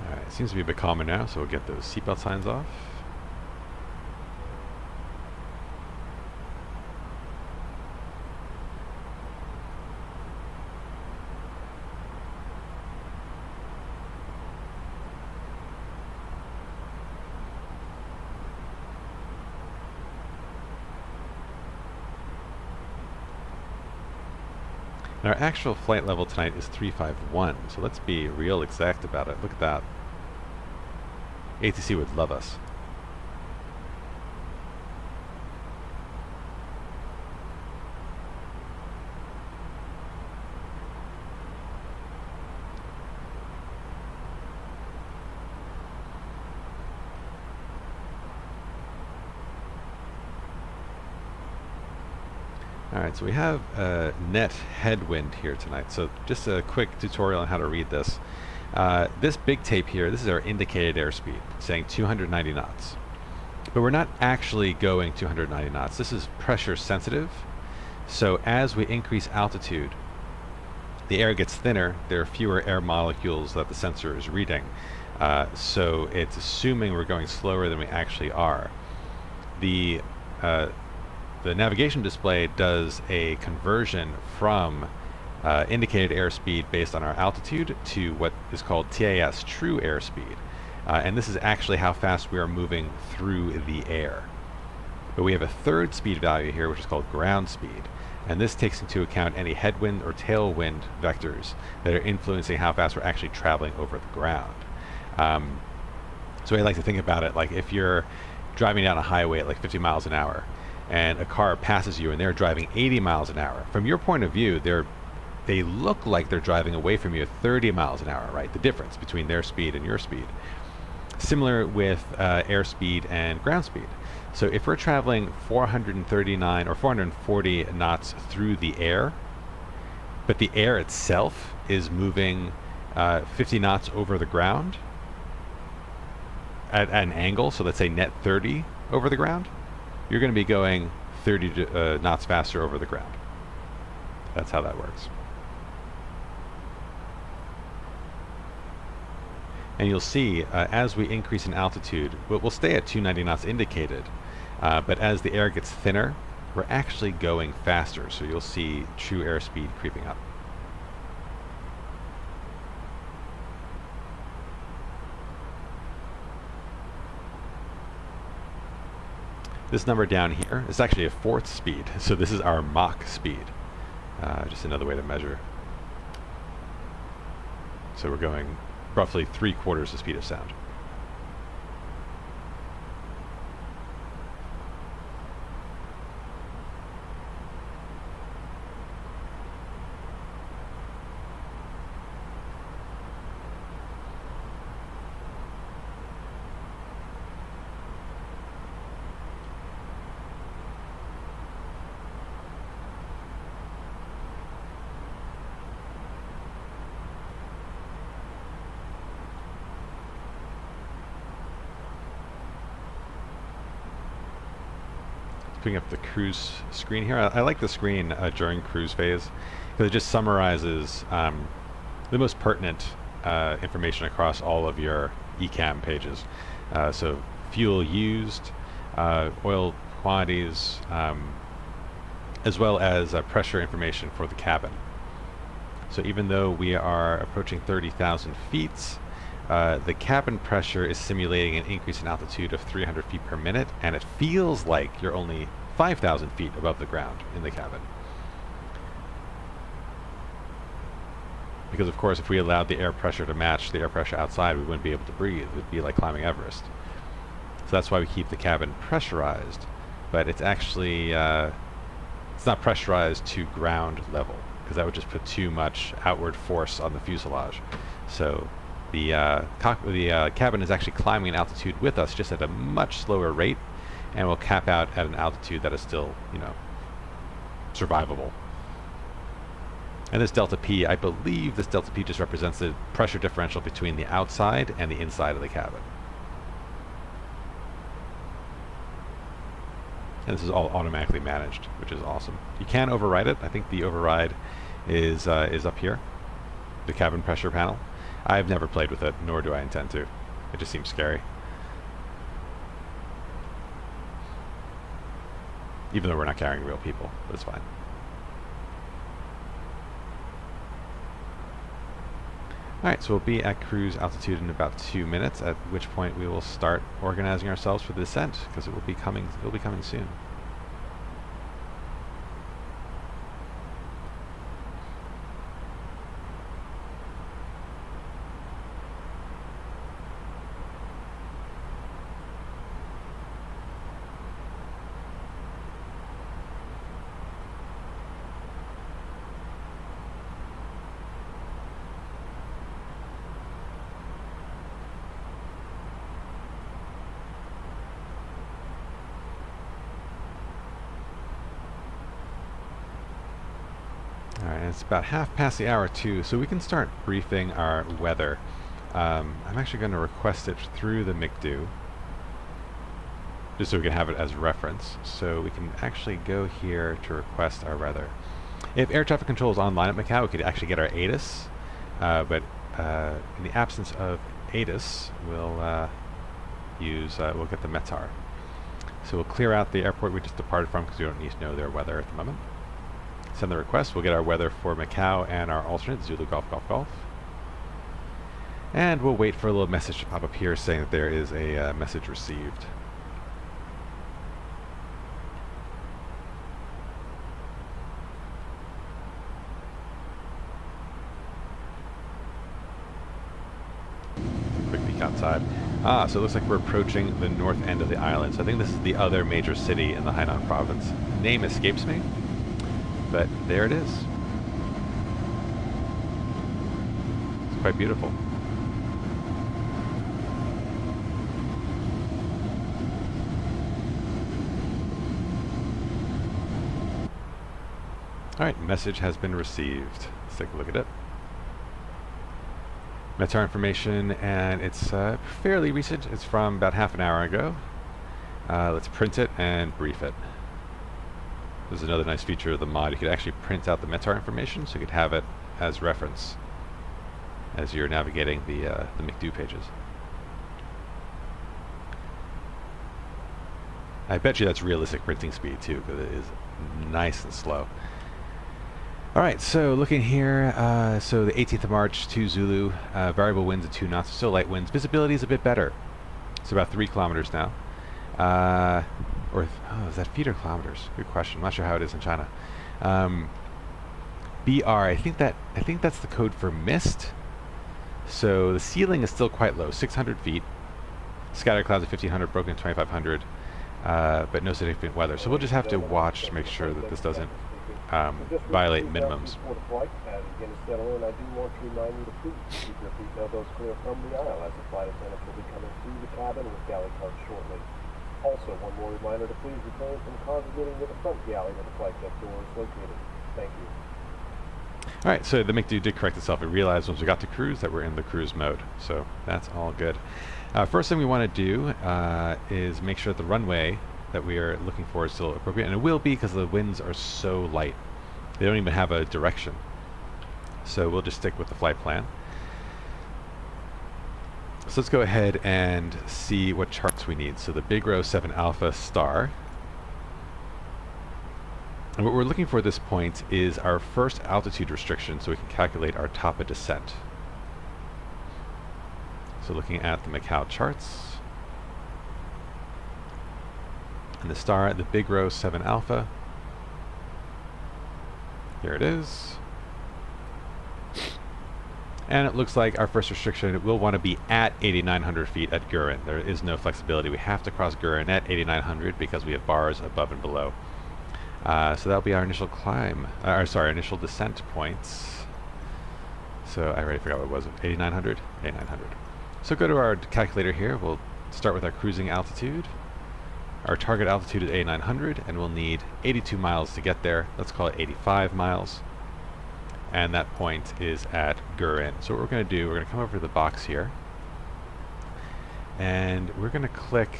Alright, it seems to be a bit calmer now, so we'll get those seatbelt signs off. And our actual flight level tonight is 351, so let's be real exact about it. Look at that. ATC would love us. Alright, so we have net headwind here tonight. So just a quick tutorial on how to read this. This big tape here, this is our indicated airspeed, saying 290 knots. But we're not actually going 290 knots. This is pressure sensitive. So as we increase altitude, the air gets thinner. There are fewer air molecules that the sensor is reading. So it's assuming we're going slower than we actually are. The navigation display does a conversion from indicated airspeed based on our altitude to what is called TAS, true airspeed. And this is actually how fast we are moving through the air. But we have a third speed value here, which is called ground speed. And this takes into account any headwind or tailwind vectors that are influencing how fast we're actually traveling over the ground. So I like to think about it like if you're driving down a highway at like 50 miles an hour, and a car passes you and they're driving 80 miles an hour. From your point of view, they look like they're driving away from you at 30 miles an hour, right? The difference between their speed and your speed. Similar with airspeed and ground speed. So if we're traveling 439 or 440 knots through the air, but the air itself is moving 50 knots over the ground at an angle, so let's say net 30 over the ground, you're going to be going 30 knots faster over the ground. That's how that works. And you'll see as we increase in altitude, we'll stay at 290 knots indicated, but as the air gets thinner, we're actually going faster. So you'll see true airspeed creeping up. This number down here is actually a fourth speed, so this is our Mach speed. Just another way to measure. So we're going roughly 3/4 the speed of sound. Putting up the cruise screen here. I like the screen during cruise phase because it just summarizes the most pertinent information across all of your ECAM pages. So fuel used, oil quantities, as well as pressure information for the cabin. So even though we are approaching 30,000 feet, the cabin pressure is simulating an increase in altitude of 300 feet per minute, and it feels like you're only 5,000 feet above the ground in the cabin. Because of course, if we allowed the air pressure to match the air pressure outside, we wouldn't be able to breathe. It would be like climbing Everest. So that's why we keep the cabin pressurized, but it's actually, it's not pressurized to ground level, because that would just put too much outward force on the fuselage. So the cabin is actually climbing an altitude with us, just at a much slower rate, and will cap out at an altitude that is still, survivable. And this delta P, I believe this delta P just represents the pressure differential between the outside and the inside of the cabin. And this is all automatically managed, which is awesome. You can override it. I think the override is up here, the cabin pressure panel. I've never played with it, nor do I intend to. It just seems scary. Even though we're not carrying real people, but it's fine. Alright, so we'll be at cruise altitude in about 2 minutes, at which point we will start organizing ourselves for the descent, because it will be coming soon. Alright, it's about half past the hour too, so we can start briefing our weather. I'm actually going to request it through the McDo, just so we can have it as reference. So we can actually go here to request our weather. If air traffic control is online at Macau, we could actually get our ATIS, but in the absence of ATIS, we'll get the METAR. So we'll clear out the airport we just departed from because we don't need to know their weather at the moment. Send the request. We'll get our weather for Macau and our alternate, Zulu Golf Golf Golf. And we'll wait for a little message to pop up here saying that there is a message received. Quick peek outside. So it looks like we're approaching the north end of the island. So I think this is the other major city in the Hainan province. Name escapes me, but there it is. It's quite beautiful. Alright, message has been received. Let's take a look at it. METAR information, and it's fairly recent. It's from about half an hour ago. Let's print it and brief it. This is another nice feature of the mod. You could actually print out the METAR information, so you could have it as reference as you're navigating the McDo pages. I bet you that's realistic printing speed too, because it is nice and slow. Alright, so looking here, so the 18th of March, 2 Zulu, variable winds at 2 knots, still light winds. Visibility is a bit better. It's about 3 kilometers now. Is that feet or kilometers? Good question. I'm not sure how it is in China. BR, I think that's the code for mist. So the ceiling is still quite low, 600 feet. Scattered clouds at 1500, broken at 2500, but no significant weather. So we'll just have to watch to make sure that this doesn't violate minimums. Before the flight, as you begin to settle in, I do want to remind you to please keep your seat elbows clear from the aisle, as the flight attendants will be coming through the cabin with galley cards shortly. Also, one more reminder to please refrain from congregating near the front galley where the flight deck door is located. Thank you. Alright, so the McDo did correct itself. It realized once we got to cruise that we're in the cruise mode. So that's all good. First thing we want to do is make sure that the runway that we are looking for is still appropriate. And it will be because the winds are so light. They don't even have a direction. So we'll just stick with the flight plan. So let's go ahead and see what charts we need. So the Big Row 7 Alpha Star. And what we're looking for at this point is our first altitude restriction so we can calculate our top of descent. So looking at the Macau charts. And the star, the Big Row 7 Alpha. Here it is. And it looks like our first restriction will want to be at 8,900 feet at Gurin. There is no flexibility. We have to cross Gurin at 8,900 because we have bars above and below. So that'll be our initial climb, initial descent points. So I already forgot what it was, 8,900? 8,900. So go to our calculator here. We'll start with our cruising altitude. Our target altitude is 8,900, and we'll need 82 miles to get there. Let's call it 85 miles. And that point is at Gurin. So what we're going to do, we're going to come over to the box here. And we're going to click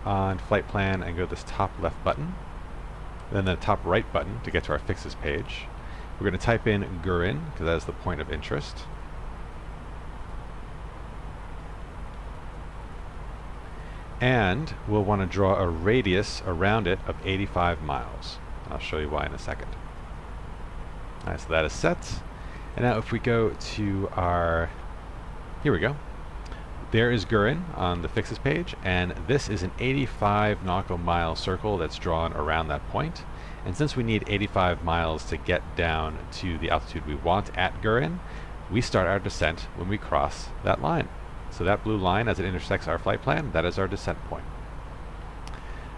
on Flight Plan and go to this top left button. Then the top right button to get to our fixes page. We're going to type in Gurin, because that is the point of interest. And we'll want to draw a radius around it of 85 miles. I'll show you why in a second. Alright, so that is set. And now if we go to our... Here we go. There is Gurin on the fixes page, and this is an 85 nautical mile circle that's drawn around that point. And since we need 85 miles to get down to the altitude we want at Gurin, we start our descent when we cross that line. So that blue line, as it intersects our flight plan, that is our descent point.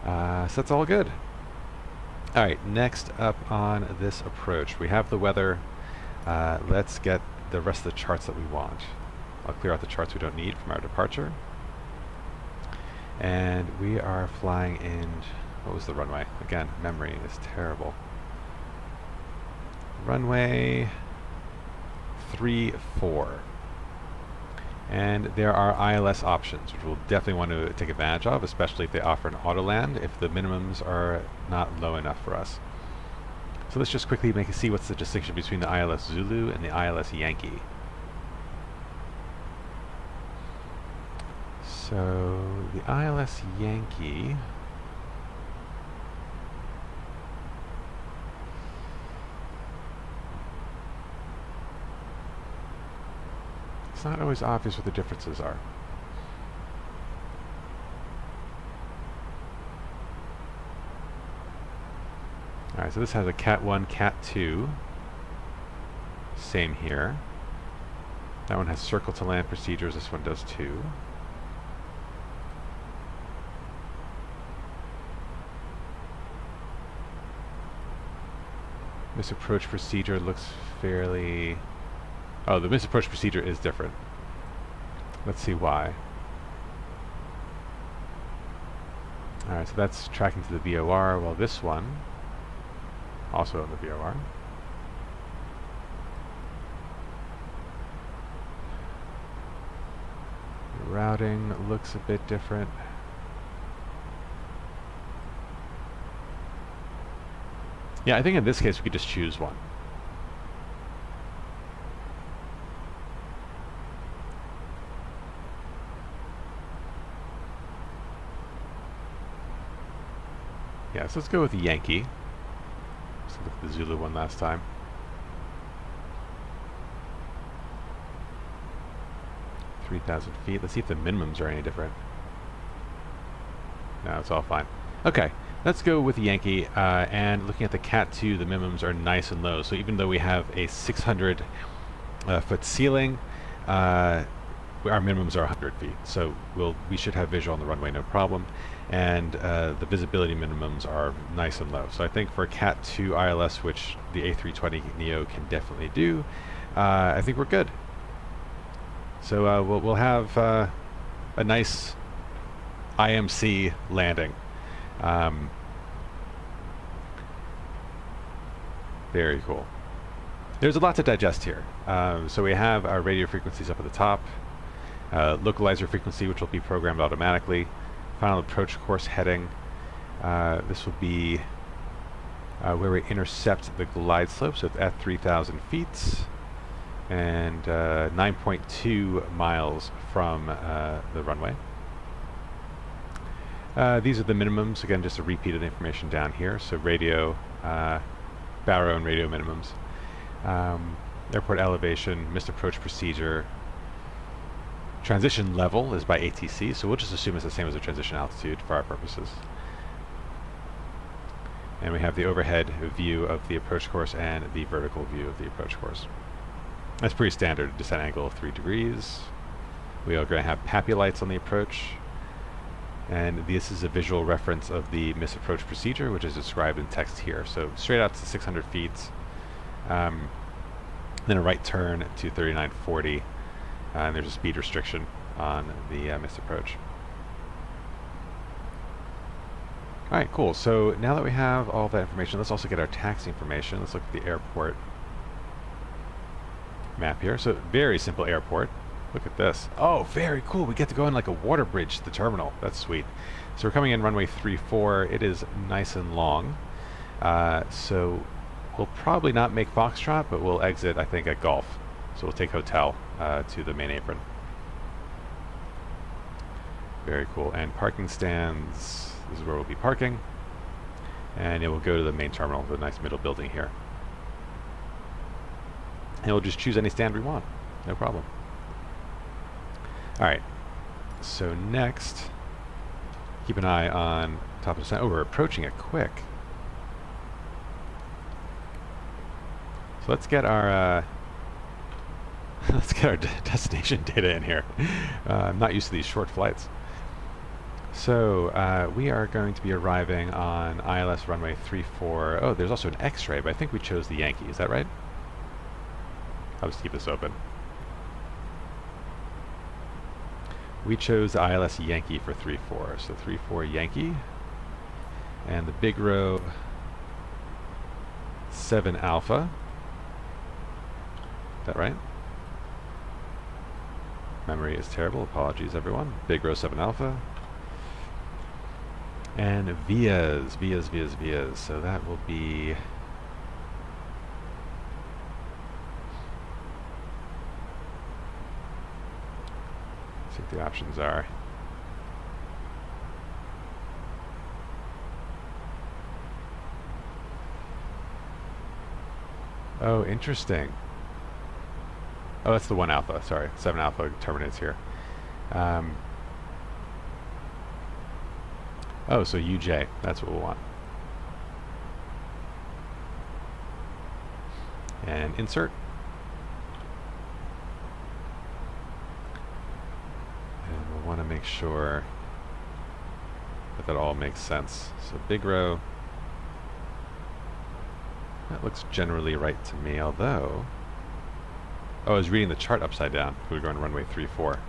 So that's all good. Alright, next up on this approach, we have the weather. Let's get the rest of the charts that we want. I'll clear out the charts we don't need from our departure. And we are flying in... What was the runway? Again, memory is terrible. runway 34. And there are ILS options, which we'll definitely want to take advantage of, especially if they offer an auto land, if the minimums are not low enough for us. So let's just quickly see what's the distinction between the ILS Zulu and the ILS Yankee. So the ILS Yankee, it's not always obvious what the differences are. Alright, so this has a Cat 1, Cat 2. Same here. That one has circle to land procedures, this one does too. Misapproach procedure looks fairly... Oh, the misapproach procedure is different. Let's see why. Alright, so that's tracking to the VOR, while this one, also on the VOR. The routing looks a bit different. Yeah, I think in this case we could just choose one. Yeah, so let's go with the Yankee. Let's look at the Zulu one last time. $3,000 feet. Let's see if the minimums are any different. No, it's all fine. Okay. Let's go with the Yankee, and looking at the Cat 2, the minimums are nice and low. So even though we have a 600 foot ceiling, our minimums are 100 feet. So we should have visual on the runway, no problem. And the visibility minimums are nice and low. So I think for Cat 2 ILS, which the A320neo can definitely do, I think we're good. So we'll have a nice IMC landing. Very cool. There's a lot to digest here. So we have our radio frequencies up at the top, localizer frequency, which will be programmed automatically, final approach course heading. This will be where we intercept the glide slope, so it's at 3,000 feet and 9.2 miles from the runway. These are the minimums, again just a repeat of the information down here. So radio, Barrow and radio minimums. Airport elevation, missed approach procedure. Transition level is by ATC, so we'll just assume it's the same as the transition altitude for our purposes. And we have the overhead view of the approach course and the vertical view of the approach course. That's pretty standard, descent angle of 3 degrees. We are going to have PAPI lights on the approach. And this is a visual reference of the misapproach procedure, which is described in text here. So straight out to 600 feet, then a right turn to 3940, and there's a speed restriction on the misapproach. All right, cool. So now that we have all that information, let's also get our taxi information. Let's look at the airport map here. So very simple airport. Look at this. Oh, very cool. We get to go in like a water bridge to the terminal. That's sweet. So we're coming in runway 34. It is nice and long. So we'll probably not make Foxtrot, but we'll exit, I think, at Gulf. So we'll take hotel to the main apron. Very cool. And parking stands, this is where we'll be parking. And it will go to the main terminal, the nice middle building here. And we'll just choose any stand we want. No problem. Alright, so next, keep an eye on top of the sun. Oh, we're approaching it quick. So let's get our destination data in here. I'm not used to these short flights. So we are going to be arriving on ILS runway 34. Oh, there's also an X-ray, but I think we chose the Yankee. Is that right? I'll just keep this open. We chose the ILS Yankee for 3-4, so 3-4 Yankee, and the big row 7 Alpha, Is that right? Memory is terrible. Apologies, everyone. Big Row 7 Alpha. And Vias. So that will be... Let's see what the options are. Oh, interesting. Oh, that's the 1 Alpha. Sorry, 7 Alpha terminates here. Oh, so UJ. That's what we'll want. And insert. And we'll want to make sure that that all makes sense. So big row. That looks generally right to me, although... Oh, I was reading the chart upside down. We were going runway 34.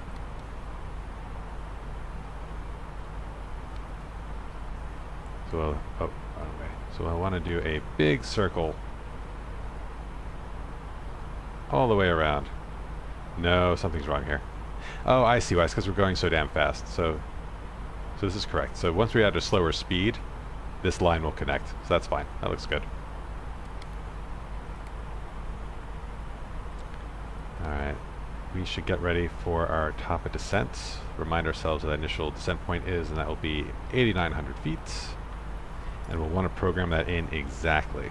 So, oh, wrong way. So I want to do a big circle all the way around. No, something's wrong here. Oh, I see why. It's because we're going so damn fast. So this is correct. So once we add a slower speed, this line will connect. So that's fine. That looks good. Alright, we should get ready for our top of descent. Remind ourselves that the initial descent point is, and that will be 8,900 feet. And we'll want to program that in exactly.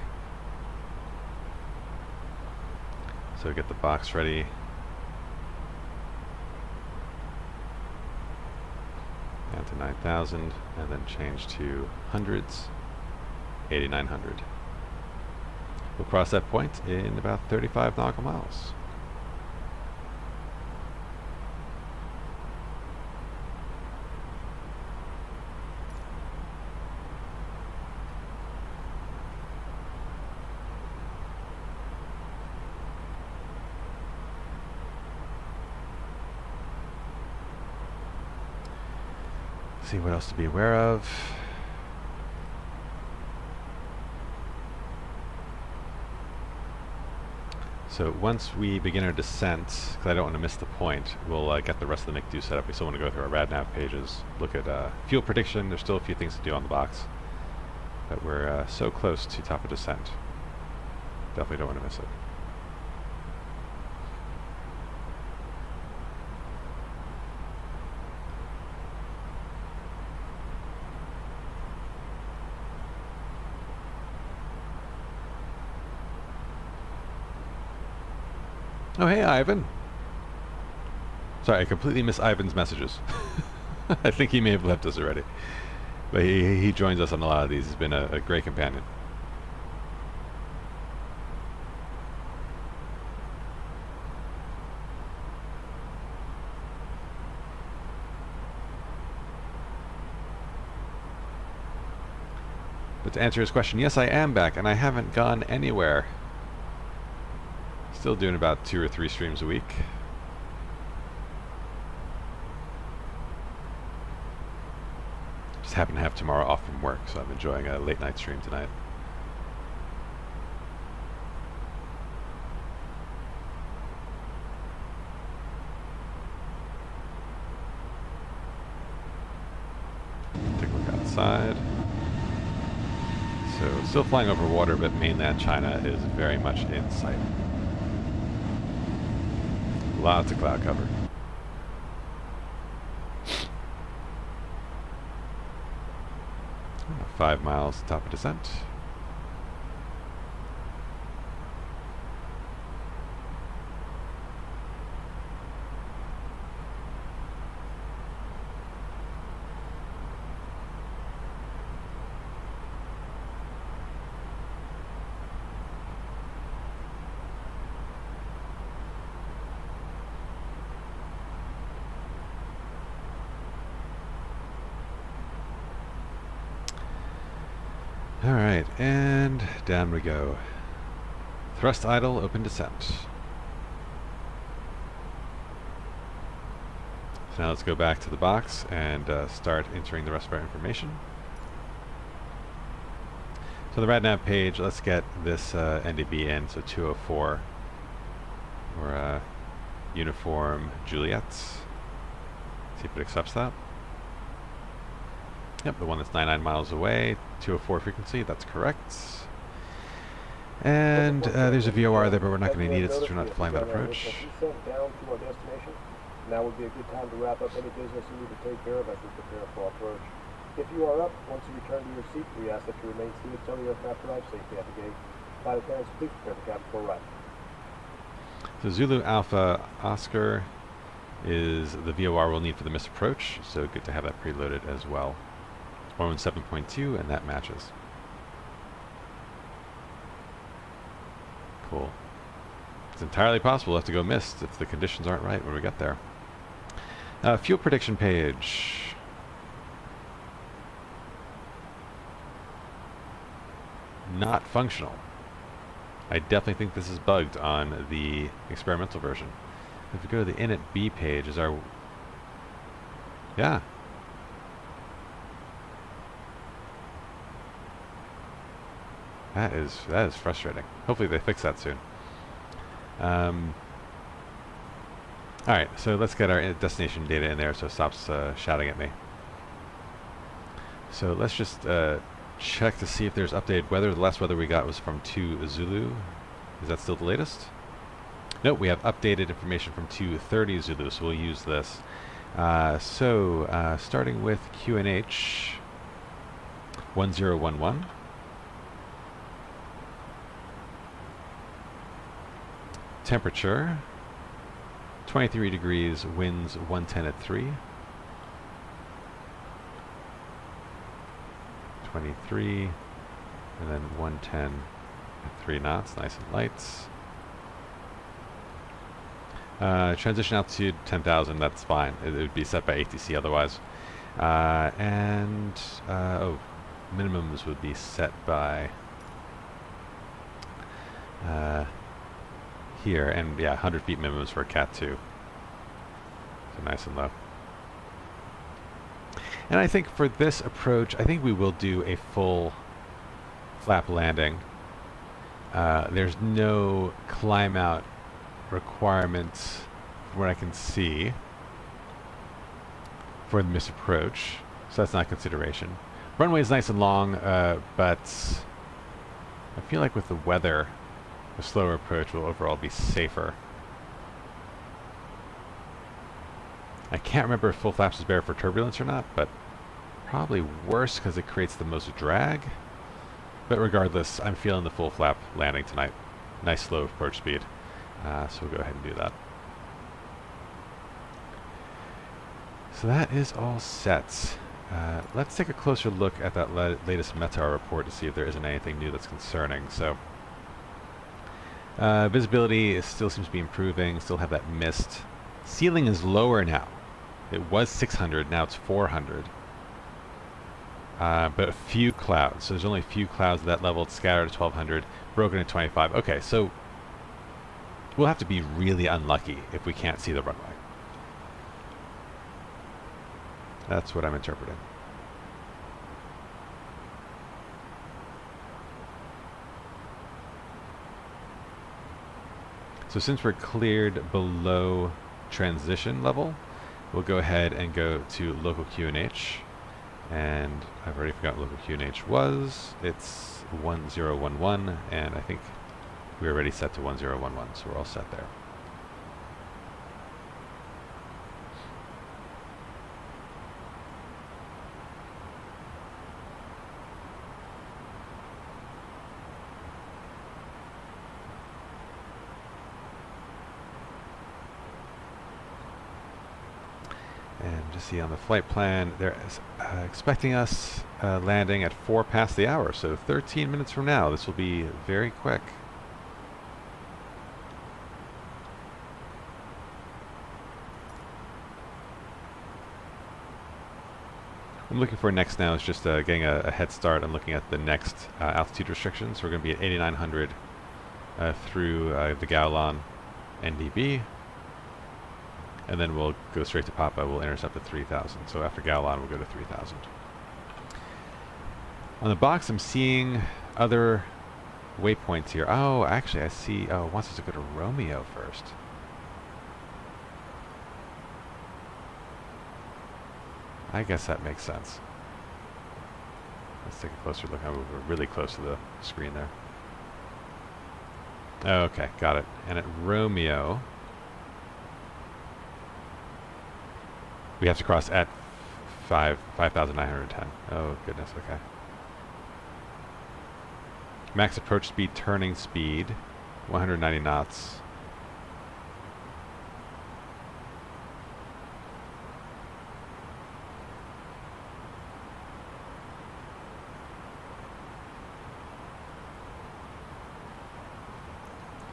So get the box ready. Down to 9,000, and then change to hundreds, 8,900. We'll cross that point in about 35 nautical miles. See what else to be aware of. So once we begin our descent, because I don't want to miss the point, we'll get the rest of the McDo set up. We still want to go through our RadNav pages, look at fuel prediction. There's still a few things to do on the box, but we're so close to top of descent. Definitely don't want to miss it. Oh, hey, Ivan. Sorry, I completely missed Ivan's messages. I think he may have left us already. But he joins us on a lot of these. He's been a great companion. But to answer his question, yes, I am back, and I haven't gone anywhere. Still doing about 2 or 3 streams a week. Just happen to have tomorrow off from work, so I'm enjoying a late night stream tonight. Take a look outside. So still flying over water, but mainland China is very much in sight. Lots of cloud cover. Uh, 5 miles top of descent. Alright, and down we go. Thrust idle, open descent. So now let's go back to the box and start entering the rest of our information. So the RadNav page, let's get this NDB in, so 204. or Uniform Juliet. See if it accepts that. Yep, the one that's 99 miles away, 204 frequency, that's correct. And there's a VOR there, but we're not going to need it since we're not flying that approach. Down to our destination. Now would be a good time to wrap up any business you need to take care of as we prepare for our approach. If you are up, once you return to your seat, we ask that you remain seated until the aircraft arrives safely at the gate. Flight attendants, please prepare the cabin for arrival. So Zulu Alpha Oscar is the VOR we'll need for the missed approach, so good to have that preloaded as well. 117.2, and that matches. Cool. It's entirely possible we'll have to go missed if the conditions aren't right when we get there. Fuel prediction page. Not functional. I definitely think this is bugged on the experimental version. If we go to the init B page, is our... Yeah. That is frustrating. Hopefully they fix that soon. Alright, so let's get our destination data in there so it stops shouting at me. So let's just check to see if there's updated weather. The last weather we got was from 2 Zulu. Is that still the latest? Nope, we have updated information from 230 Zulu, so we'll use this. Starting with QNH 1011. Temperature 23 degrees, winds 110 at 3. 23, and then 110 at 3 knots, nice and light. Transition altitude 10,000, that's fine. It would be set by ATC otherwise. Minimums would be set by here, and yeah, 100 feet minimums for Cat 2. So nice and low. And I think for this approach, I think we will do a full flap landing. There's no climb out requirements from what I can see for the missed approach, so that's not a consideration. Runway is nice and long, but I feel like with the weather, a slower approach will overall be safer. I can't remember if full flaps is better for turbulence or not, but probably worse because it creates the most drag. But regardless, I'm feeling the full flap landing tonight. Nice slow approach speed. So we'll go ahead and do that. So that is all set. Let's take a closer look at that latest METAR report to see if there isn't anything new that's concerning. So visibility still seems to be improving, still have that mist. Ceiling is lower now. It was 600, now it's 400. But a few clouds, so there's only a few clouds at that level. It's scattered at 1200, broken at 25. Okay, so we'll have to be really unlucky if we can't see the runway. That's what I'm interpreting. So since we're cleared below transition level, we'll go ahead and go to local QNH. And I've already forgotten what local QNH was. It's 1011, and I think we're already set to 1011, so we're all set there. And just see on the flight plan, they're expecting us landing at 4 past the hour, so 13 minutes from now. This will be very quick. I'm looking for next now is just getting a head start on looking at the next altitude restrictions. So we're going to be at 8,900 through the Gaolan NDB. And then we'll go straight to Papa. We'll intercept at 3,000. So after Gaolan, we'll go to 3,000. On the box, I'm seeing other waypoints here. Oh, actually, I see. Oh, it wants us to go to Romeo first. I guess that makes sense. Let's take a closer look. Oh, we're really close to the screen there. Okay, got it. And at Romeo, we have to cross at 5,910. Oh, goodness, okay. Max approach speed, turning speed, 190 knots.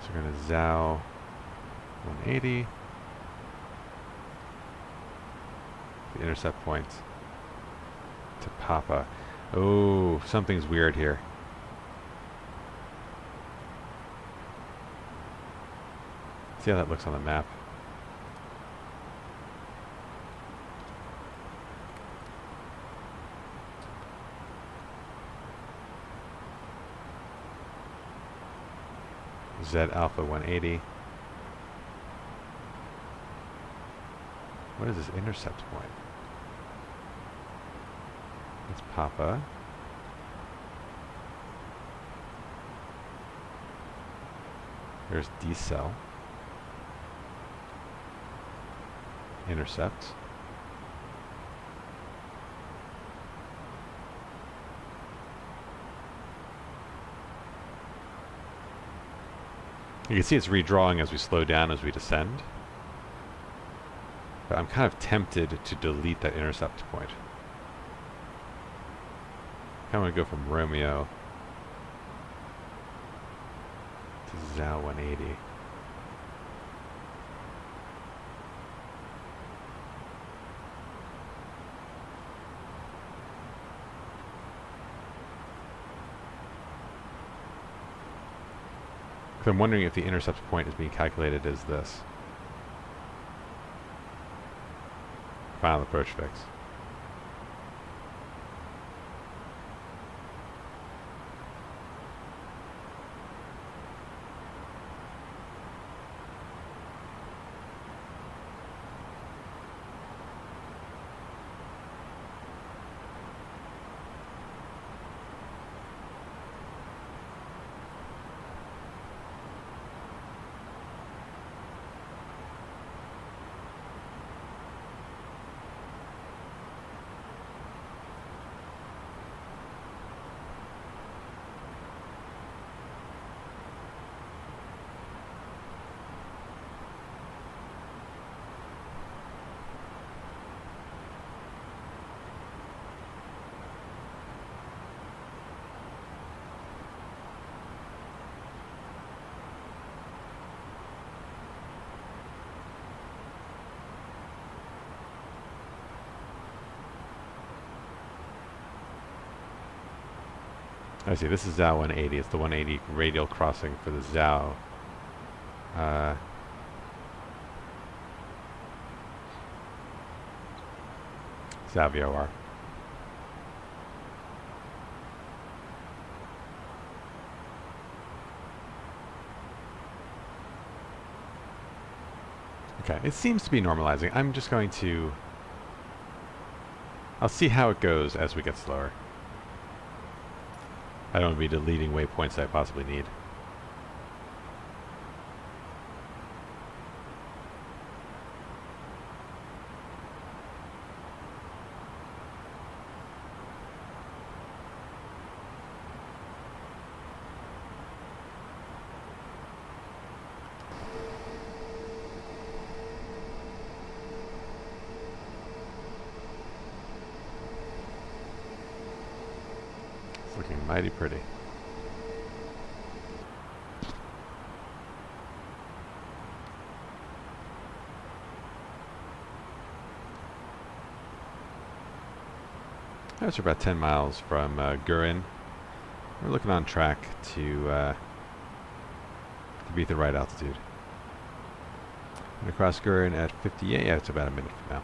So we're going to ZOW 180. The intercept point to Papa. Oh, something's weird here. See how that looks on the map. Z Alpha 180. What is this intercept point? It's Papa. There's D-cell. Intercept. You can see it's redrawing as we slow down as we descend. But I'm kind of tempted to delete that intercept point. I want to go from Romeo to ZOW 180. I'm wondering if the intercept point is being calculated as this. Final approach fix. I see, this is ZOW 180. It's the 180 radial crossing for the ZOW. ZOW VOR. Okay, it seems to be normalizing. I'm just going to... I'll see how it goes as we get slower. I don't want to be deleting waypoints that I possibly need. It's looking mighty pretty. That's about 10 miles from Gurin. We're looking on track to be at the right altitude. I'm going to cross Gurin at 58. Yeah, it's about a minute from now.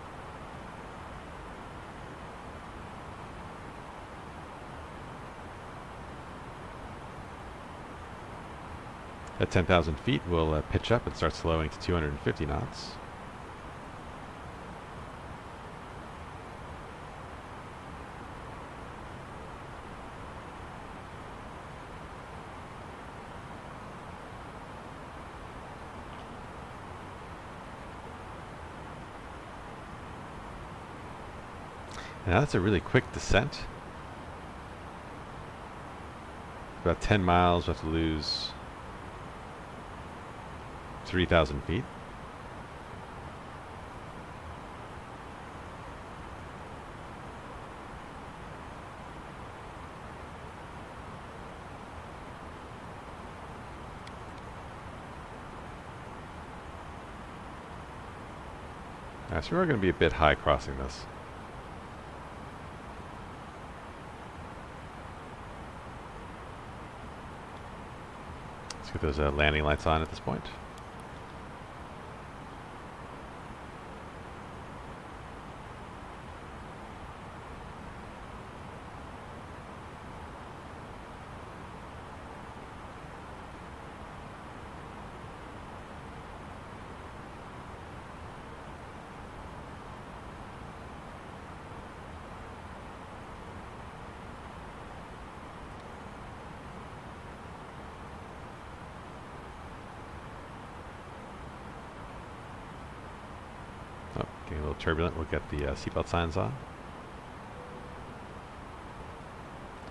At 10,000 feet, we'll pitch up and start slowing to 250 knots. Now that's a really quick descent. About 10 miles, we have to lose 3,000 feet. So we're going to be a bit high crossing this. Let's get those landing lights on at this point. Getting a little turbulent, we'll get the seatbelt signs on.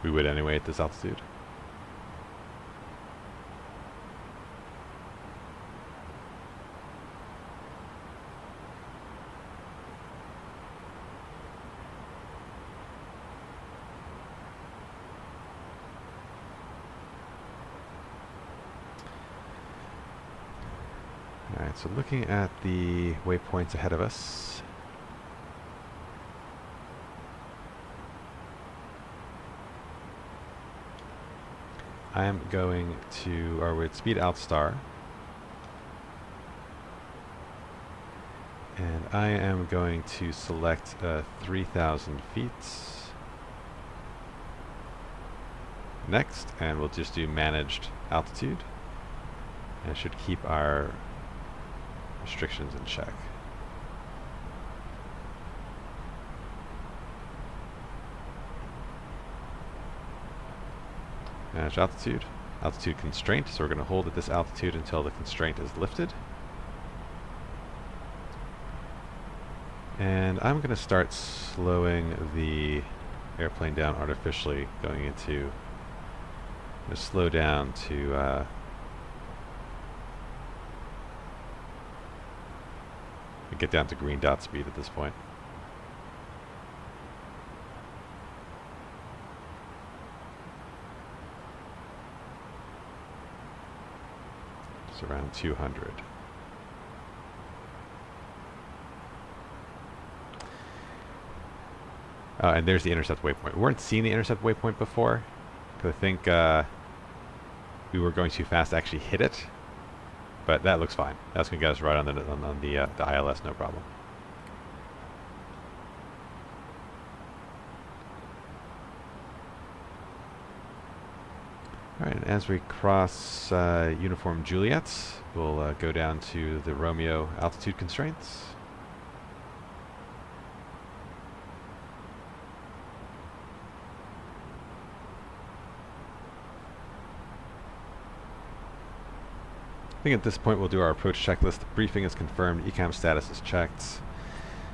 We would anyway at this altitude. Alright, so looking at the waypoints ahead of us. I am going to, or with speed out star. And I am going to select 3,000 feet. Next, and we'll just do managed altitude. And it should keep our restrictions in check. Manage altitude. Altitude constraint, so we're going to hold at this altitude until the constraint is lifted. And I'm going to start slowing the airplane down artificially, going into, slow down to get down to green dot speed at this point. It's around 200. And there's the intercept waypoint. We weren't seeing the intercept waypoint before, because I think we were going too fast to actually hit it. But that looks fine. That's going to get us right on the ILS, no problem. All right, and as we cross Uniform Juliet, we'll go down to the Romeo altitude constraints. I think at this point we'll do our approach checklist. The briefing is confirmed, ECAM status is checked.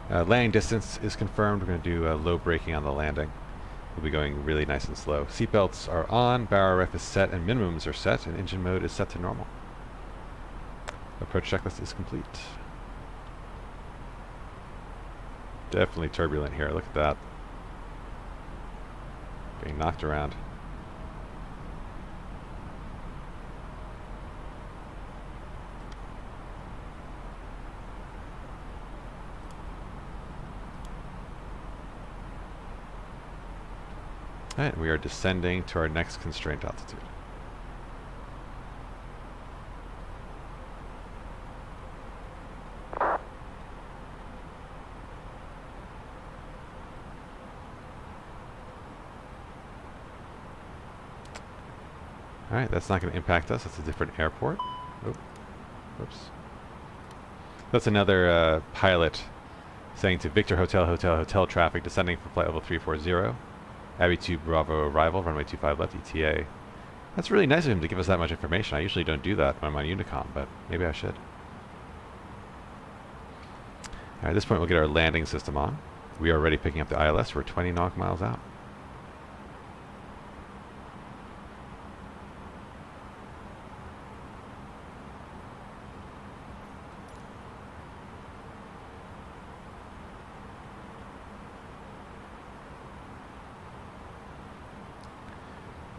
Landing distance is confirmed. We're going to do low braking on the landing. We'll be going really nice and slow. Seatbelts are on, bow ref is set, and minimums are set, and engine mode is set to normal. Approach checklist is complete. Definitely turbulent here, look at that. Being knocked around. Alright, we are descending to our next constraint altitude. Alright, that's not going to impact us. It's a different airport. Oh, whoops. That's another pilot saying to Victor Hotel, Hotel, Hotel traffic descending from flight level 340. Abbey 2 Bravo arrival, runway 25 left, ETA. That's really nice of him to give us that much information. I usually don't do that when I'm on Unicom, but maybe I should. Alright, at this point we'll get our landing system on. We are already picking up the ILS. We're 20 nautical miles out.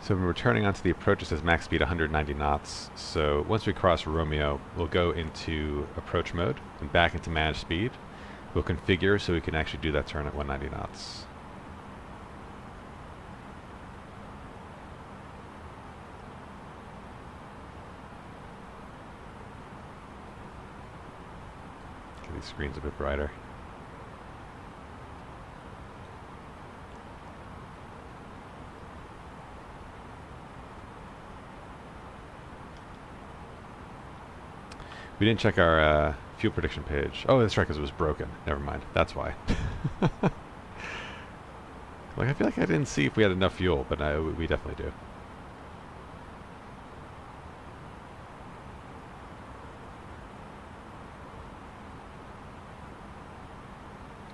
So we're returning onto the approach. It says max speed 190 knots. So once we cross Romeo, we'll go into approach mode and back into managed speed. We'll configure so we can actually do that turn at 190 knots. Get these screens a bit brighter. We didn't check our fuel prediction page. Oh, that's right, because it was broken. Never mind. That's why. Like, I feel like I didn't see if we had enough fuel, but we definitely do.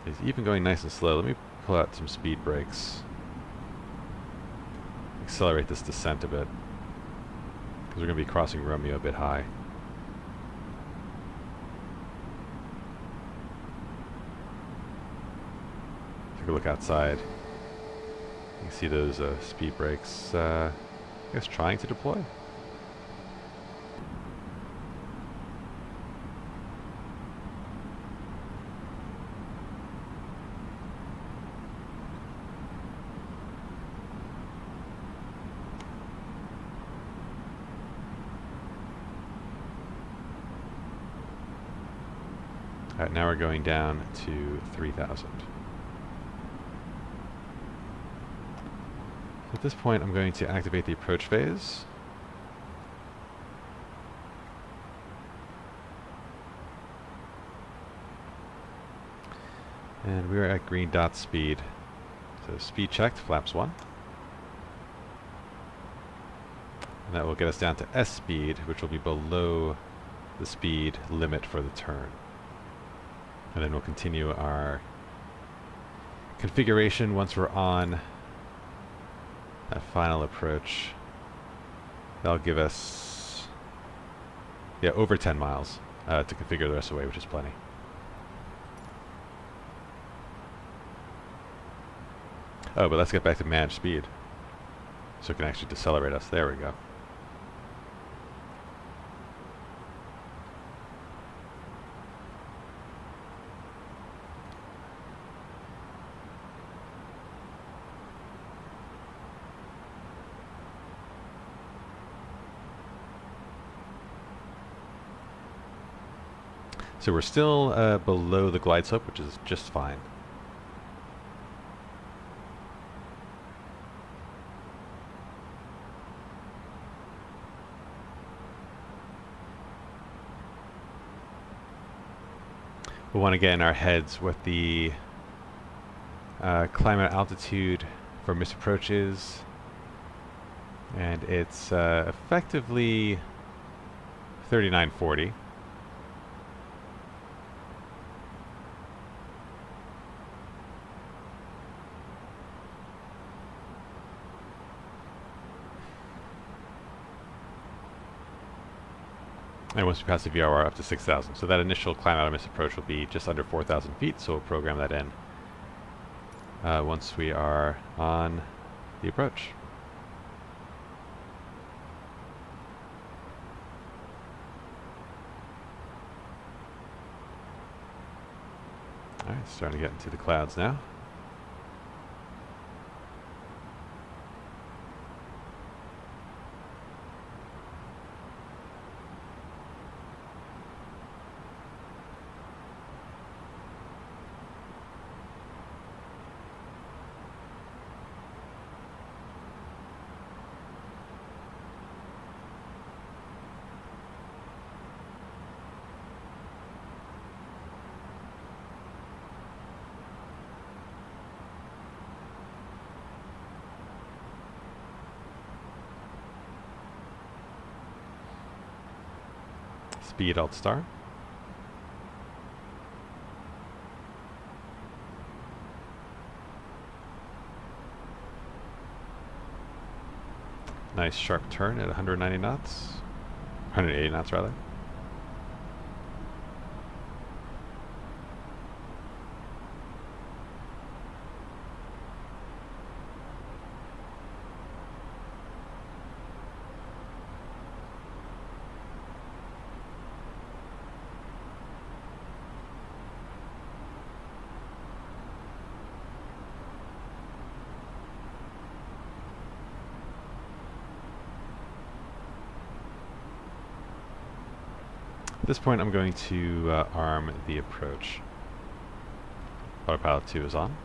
It's even going nice and slow. Let me pull out some speed brakes. Accelerate this descent a bit, because we're going to be crossing Romeo a bit high. Look outside. You can see those speed brakes, I guess, trying to deploy. Alright, now we're going down to 3,000. At this point, I'm going to activate the approach phase. And we're at green dot speed. So speed checked, flaps 1. And that will get us down to S speed, which will be below the speed limit for the turn. And then we'll continue our configuration once we're on that final approach. That'll give us, yeah, over 10 miles to configure the rest of the way, which is plenty. Oh, but let's get back to managed speed, so it can actually decelerate us. There we go. So we're still below the glide slope, which is just fine. We want to get in our heads what the climate altitude for misapproach is. And it's effectively 3940. And once we pass the VRR up to 6,000. So that initial climb out of misapproach will be just under 4,000 feet, so we'll program that in once we are on the approach. Alright, starting to get into the clouds now. Speed Alt Star. Nice sharp turn at 190 knots. 180 knots rather. At this point I'm going to arm the approach. Autopilot 2 is on.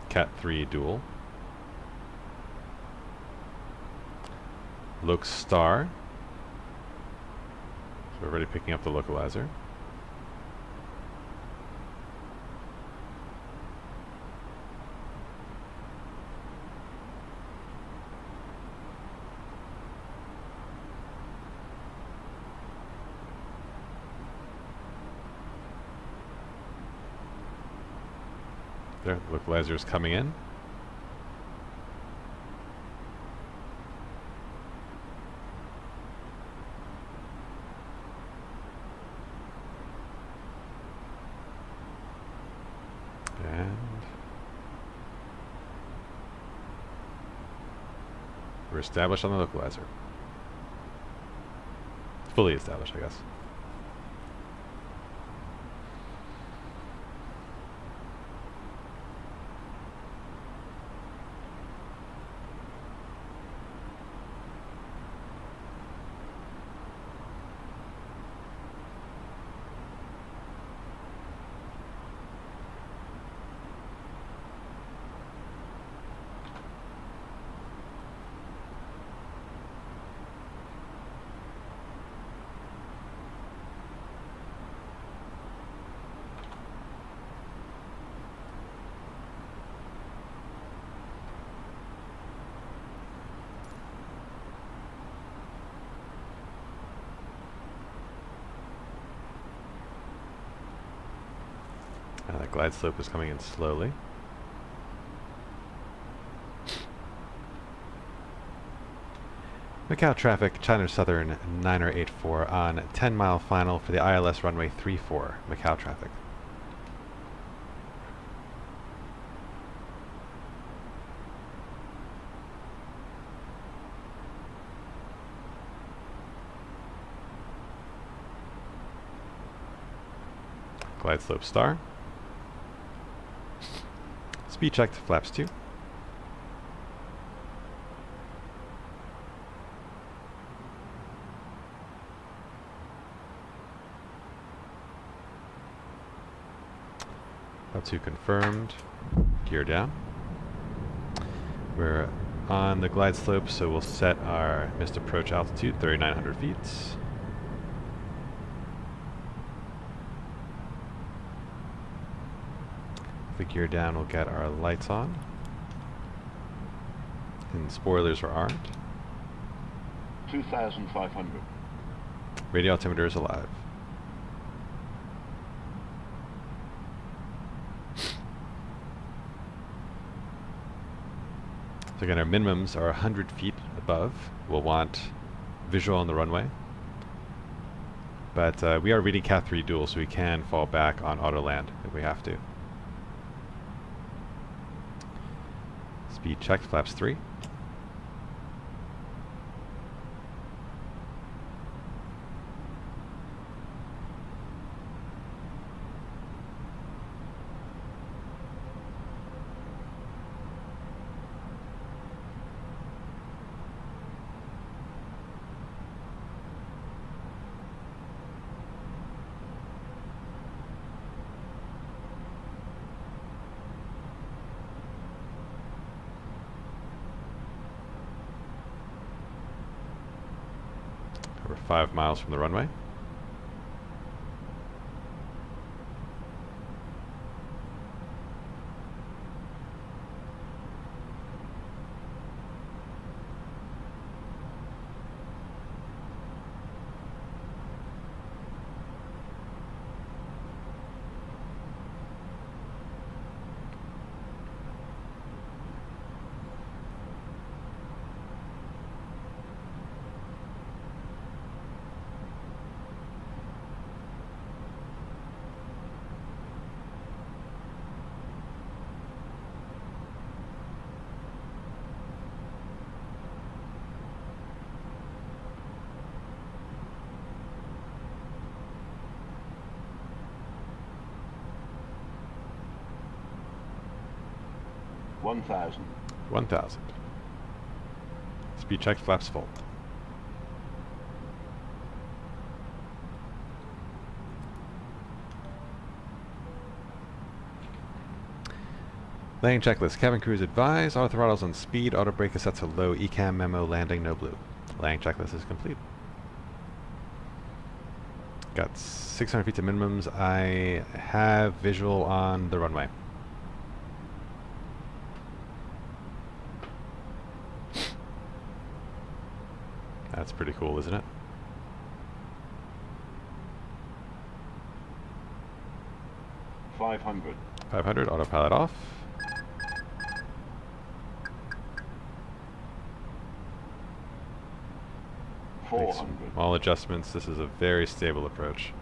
Cat 3 dual. Loc star. So we're already picking up the localizer. There, the localizer is coming in. And we're established on the localizer. Fully established, I guess. That glide slope is coming in slowly. Macau traffic, China Southern 9084 on 10-mile final for the ILS runway 34, Macau traffic. Glide slope star. Speed check to flaps 2. Flap 2 confirmed. Gear down. We're on the glide slope, so we'll set our missed approach altitude, 3,900 feet. The gear down, we'll get our lights on. And spoilers are armed. 2,500. Radio altimeter is alive. So again, our minimums are 100 feet above. We'll want visual on the runway. But we are reading Cat 3 dual, so we can fall back on auto land if we have to. Speed check, flaps 3. We're 5 miles from the runway. 1,000. 1,000. Speed check, flaps full. Landing checklist. Cabin crews advise. Auto throttles on speed. Auto brake is set to low. ECAM memo. Landing no blue. Landing checklist is complete. Got 600 feet to minimums. I have visual on the runway. That's pretty cool, isn't it? $500. 500. Autopilot off. Makes 400. small adjustments. This is a very stable approach.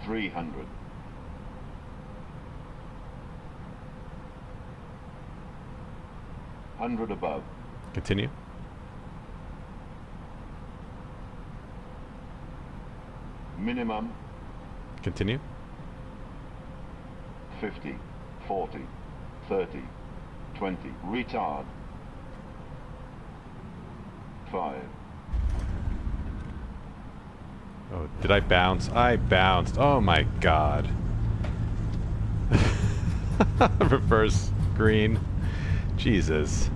$300. 100 above. Continue. Minimum Continue. 50, 40, 30, 20. Retard. 5. Oh, did I bounce? I bounced. Oh my god. Reverse green. Jesus.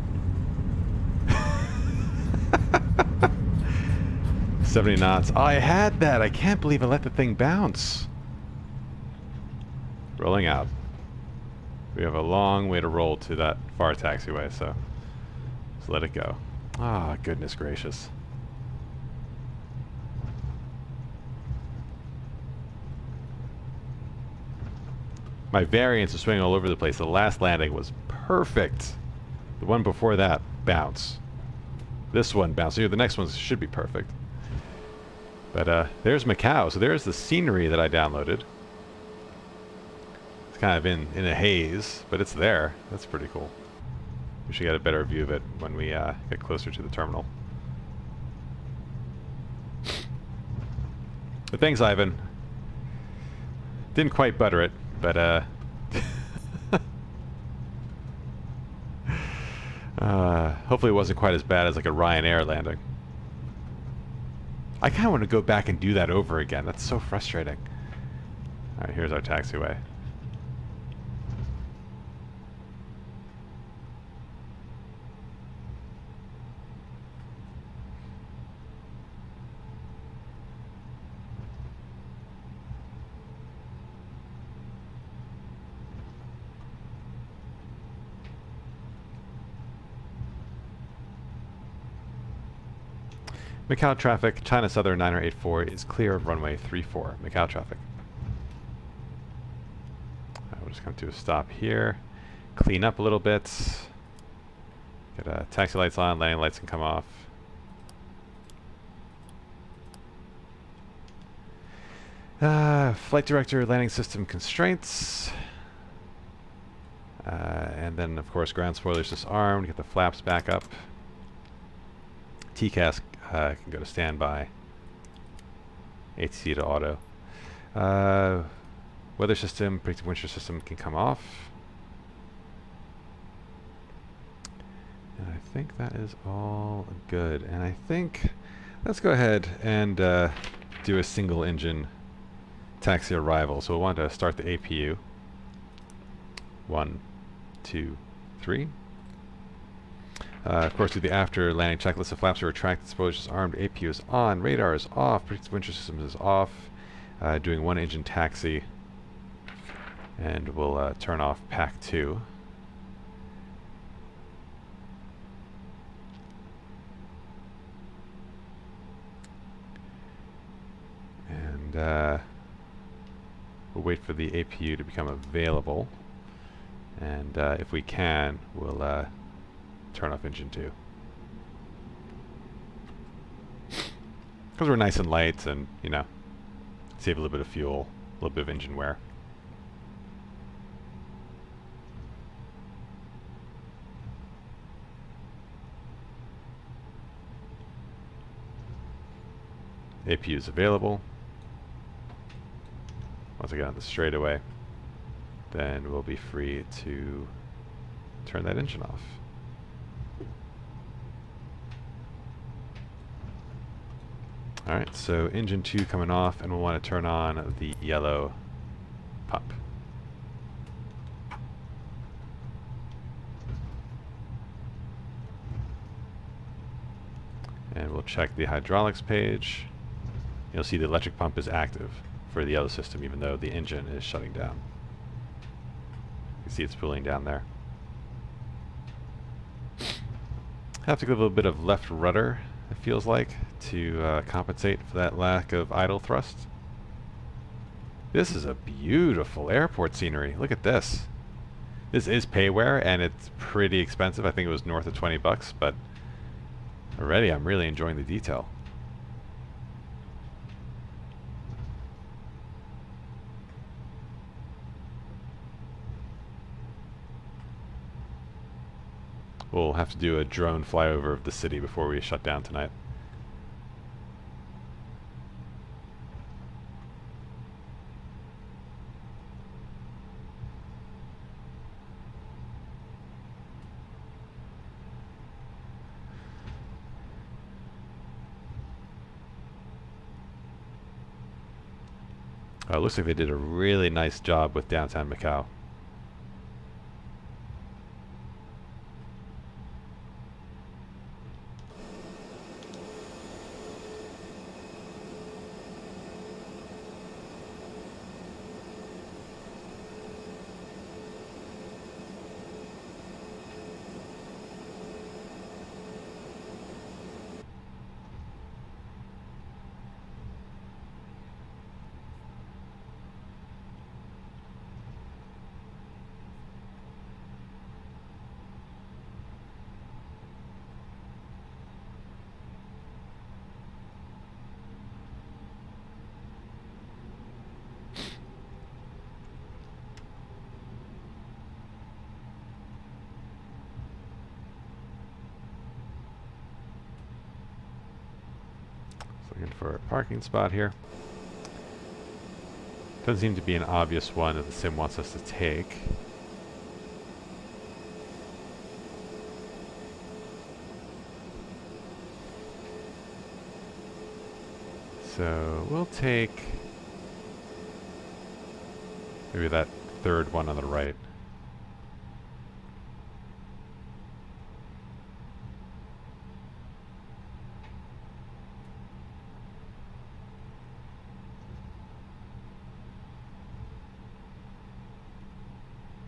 70 knots. Oh, I had that. I can't believe I let the thing bounce. Rolling out. We have a long way to roll to that far taxiway, so just let it go. Ah, goodness gracious. My variance is swinging all over the place. The last landing was perfect. The one before that, bounce. This one, bounce. The next one should be perfect. But there's Macau. So there's the scenery that I downloaded. It's kind of in a haze, but it's there. That's pretty cool. We should get a better view of it when we get closer to the terminal. But thanks, Ivan. Didn't quite butter it, but hopefully it wasn't quite as bad as like a Ryanair landing. I kind of want to go back and do that over again. That's so frustrating. Alright, here's our taxiway. Macau traffic, China Southern 9084 is clear of runway 34. Macau traffic. We'll just come to a stop here. Clean up a little bit. Get taxi lights on, landing lights can come off. Flight director, landing system constraints. And then, of course, ground spoilers disarmed. Get the flaps back up. TCAS can go to standby. ATC to auto. Weather system, predictive wind shear system can come off. And I think that is all good. And I think, let's go ahead and do a single engine taxi arrival. So we'll want to start the APU. 1, 2, 3. Of course, do the after landing checklist. The flaps are retracted, spoilers is armed, APU is on, radar is off, predictive wind shear system is off. Doing one engine taxi, and we'll turn off pack 2. And we'll wait for the APU to become available. And if we can, we'll turn off engine 2. Because we're nice and light and, you know, save a little bit of fuel, a little bit of engine wear. APU is available. Once I get on the straightaway, then we'll be free to turn that engine off. Alright, so engine 2 coming off, and we'll want to turn on the yellow pump. And we'll check the hydraulics page. You'll see the electric pump is active for the yellow system, even though the engine is shutting down. You can see it's pulling down there. Have to give a little bit of left rudder, it feels like, to compensate for that lack of idle thrust. This is a beautiful airport scenery. Look at this. This is payware, and it's pretty expensive. I think it was north of 20 bucks, but already I'm really enjoying the detail. We'll have to do a drone flyover of the city before we shut down tonight. Looks like they did a really nice job with downtown Macau. Looking for a parking spot here. Doesn't seem to be an obvious one that the sim wants us to take. So we'll take maybe that third one on the right.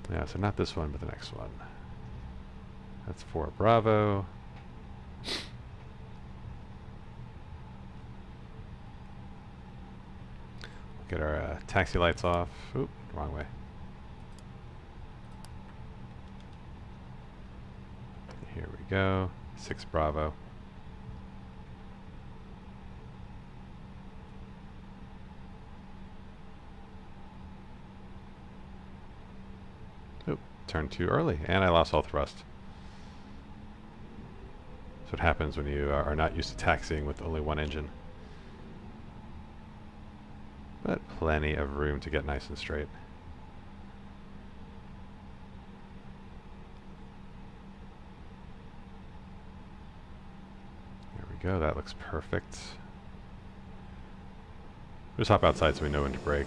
Yeah, so not this one, but the next one. That's 4 Bravo. Get our taxi lights off. Oop, wrong way. Here we go. 6 Bravo. Oop, turned too early, and I lost all thrust. That's what happens when you are not used to taxiing with only one engine. But plenty of room to get nice and straight. There we go, that looks perfect. Just hop outside so we know when to brake.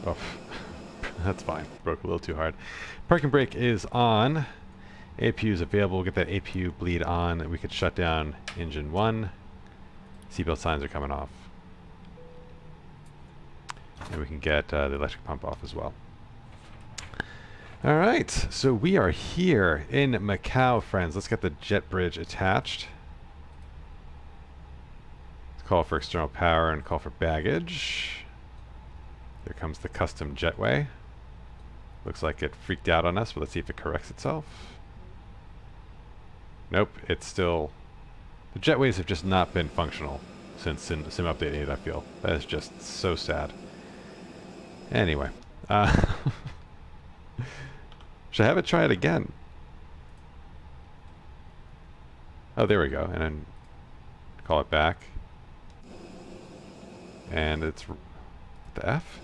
Oh. That's fine. Broke a little too hard. Parking brake is on. APU is available. We'll get that APU bleed on, and we could shut down engine 1. Seatbelt signs are coming off. And we can get the electric pump off as well. Alright, so we are here in Macau, friends. Let's get the jet bridge attached. Let's call for external power and call for baggage. There comes the custom jetway. Looks like it freaked out on us, but let's see if it corrects itself. Nope, it's still... The jetways have just not been functional since Sim Update 8, I feel. That is just so sad. Anyway. Should I have it try it again? Oh, there we go. And then call it back. And it's the F?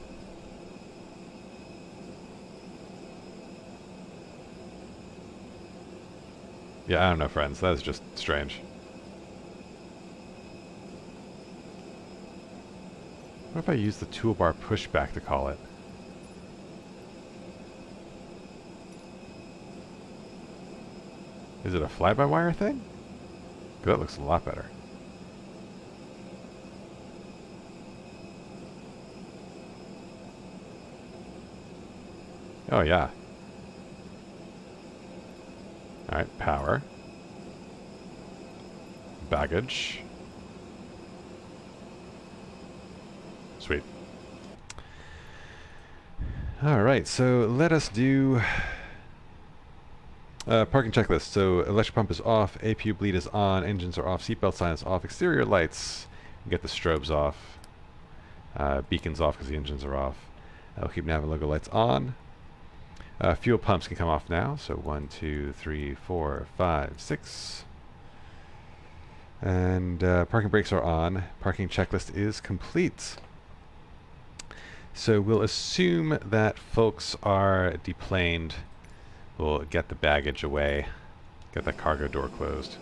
Yeah, I don't know, friends. That is just strange. What if I use the toolbar pushback to call it? Is it a fly-by-wire thing? 'Cause that looks a lot better. Oh, yeah. Alright, power. Baggage. Sweet. Alright, so let us do parking checklist. So electric pump is off, APU bleed is on, engines are off, seatbelt sign is off, exterior lights, get the strobes off, beacons off because the engines are off. I'll keep nav and logo lights on. Fuel pumps can come off now. So 1, 2, 3, 4, 5, 6. And parking brakes are on. Parking checklist is complete. So we'll assume that folks are deplaned. We'll get the baggage away, get the cargo door closed.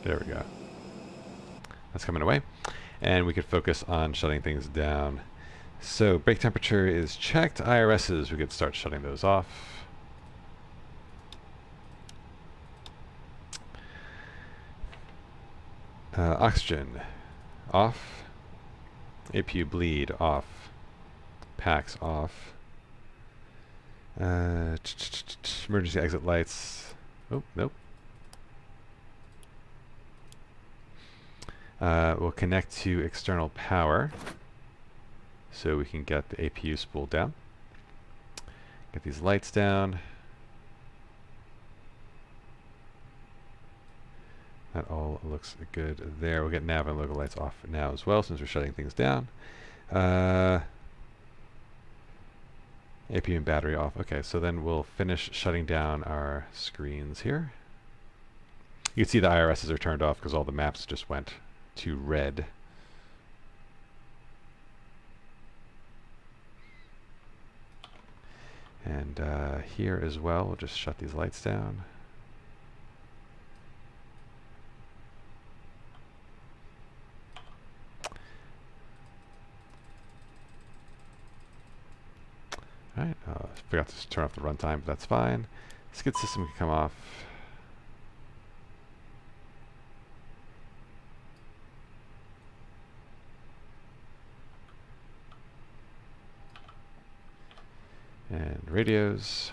There we go. That's coming away. And we could focus on shutting things down. So brake temperature is checked. IRSs, we could start shutting those off. Oxygen off. APU bleed off. Packs off. Emergency exit lights. Oh, nope. We'll connect to external power so we can get the APU spooled down. Get these lights down. That all looks good there. We'll get nav and logo lights off now as well since we're shutting things down. APU and battery off. Okay, so then we'll finish shutting down our screens here. You can see the IRSs are turned off because all the maps just went to red. And here as well, we'll just shut these lights down. Alright, forgot to turn off the runtime, but that's fine. Skid system can come off. And radios.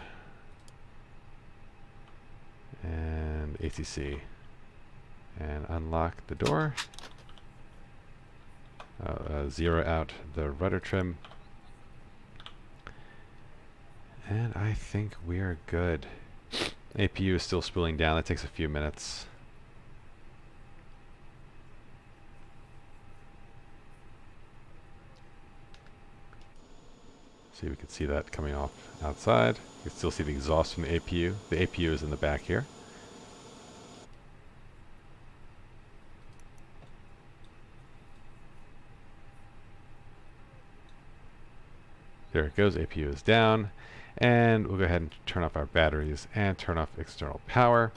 And ATC. And unlock the door. Zero out the rudder trim. And I think we're good. APU is still spooling down. That takes a few minutes. See, we can see that coming off outside. You can still see the exhaust from the APU. The APU is in the back here. There it goes, APU is down. And we'll go ahead and turn off our batteries and turn off external power.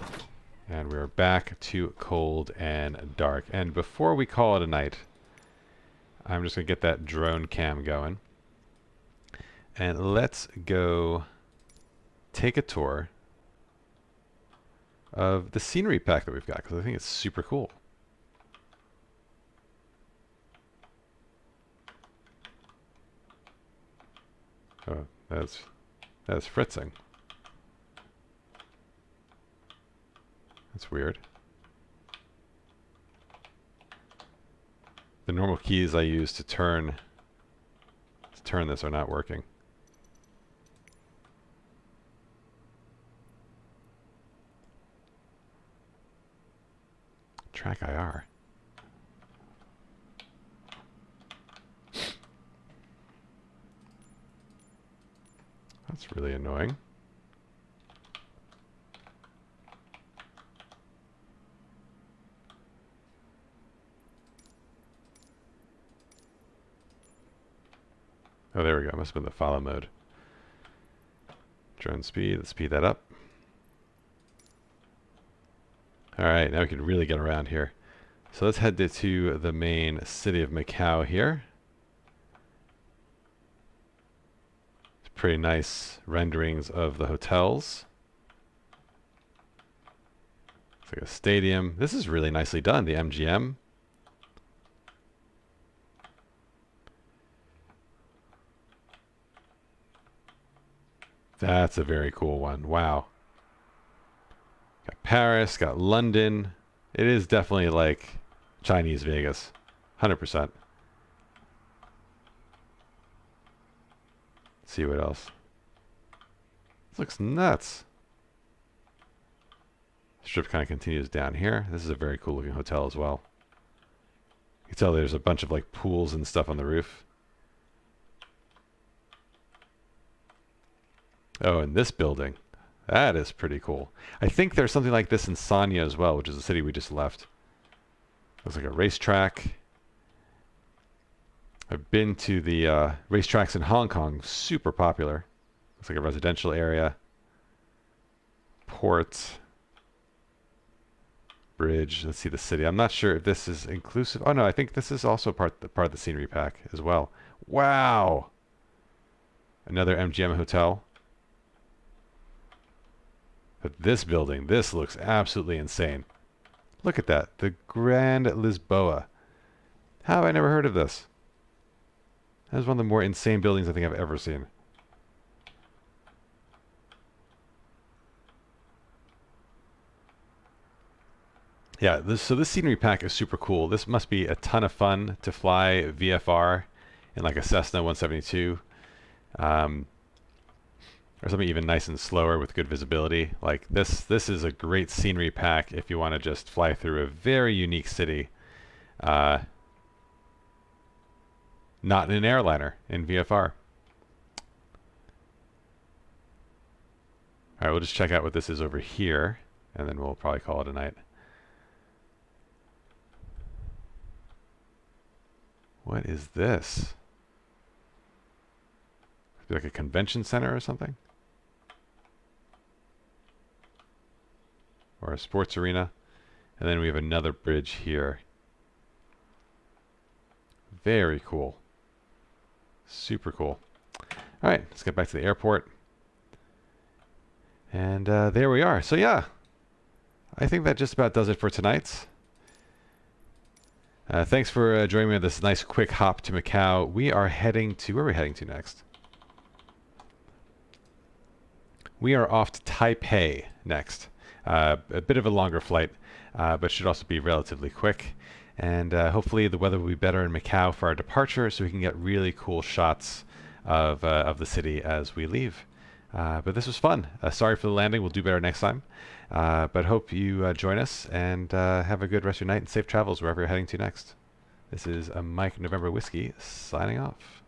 And we're back to cold and dark. And before we call it a night, I'm just going to get that drone cam going. And let's go take a tour of the scenery pack that we've got, because I think it's super cool. Oh, that's fritzing. That's weird. The normal keys I use to turn this are not working. Track IR. That's really annoying. Oh, there we go. Must have been the follow mode. Drone speed. Let's speed that up. Alright, now we can really get around here. So let's head to the main city of Macau here. It's pretty nice renderings of the hotels. It's like a stadium. This is really nicely done, the MGM. That's a very cool one. Wow. Got Paris, got London. It is definitely like Chinese Vegas. 100%. Let's see what else. This looks nuts. Strip kind of continues down here. This is a very cool looking hotel as well. You can tell there's a bunch of like pools and stuff on the roof. Oh, and this building. That is pretty cool. I think there's something like this in Sanya as well, which is the city we just left. Looks like a racetrack. I've been to the racetracks in Hong Kong. Super popular. Looks like a residential area. Port. Bridge. Let's see the city. I'm not sure if this is inclusive. Oh no, I think this is also part of the scenery pack as well. Wow! Another MGM hotel. But this building, this looks absolutely insane. Look at that. The Grand Lisboa. How have I never heard of this? That is one of the more insane buildings I think I've ever seen. Yeah, so this scenery pack is super cool. This must be a ton of fun to fly VFR in like a Cessna 172. Or something even nice and slower with good visibility. Like this is a great scenery pack if you want to just fly through a very unique city. Not in an airliner, in VFR. Alright, we'll just check out what this is over here, and then we'll probably call it a night. What is this? Like a convention center or something? Or a sports arena. And then we have another bridge here. Very cool. Super cool. Alright, let's get back to the airport. And there we are. So yeah, I think that just about does it for tonight. Thanks for joining me on this nice quick hop to Macau. We are heading to... Where are we heading to next? We are off to Taipei next. A bit of a longer flight, but should also be relatively quick. And hopefully the weather will be better in Macau for our departure, so we can get really cool shots of the city as we leave. But this was fun. Sorry for the landing. We'll do better next time. But hope you join us, and have a good rest of your night and safe travels wherever you're heading to next. This is a Mike November Whiskey signing off.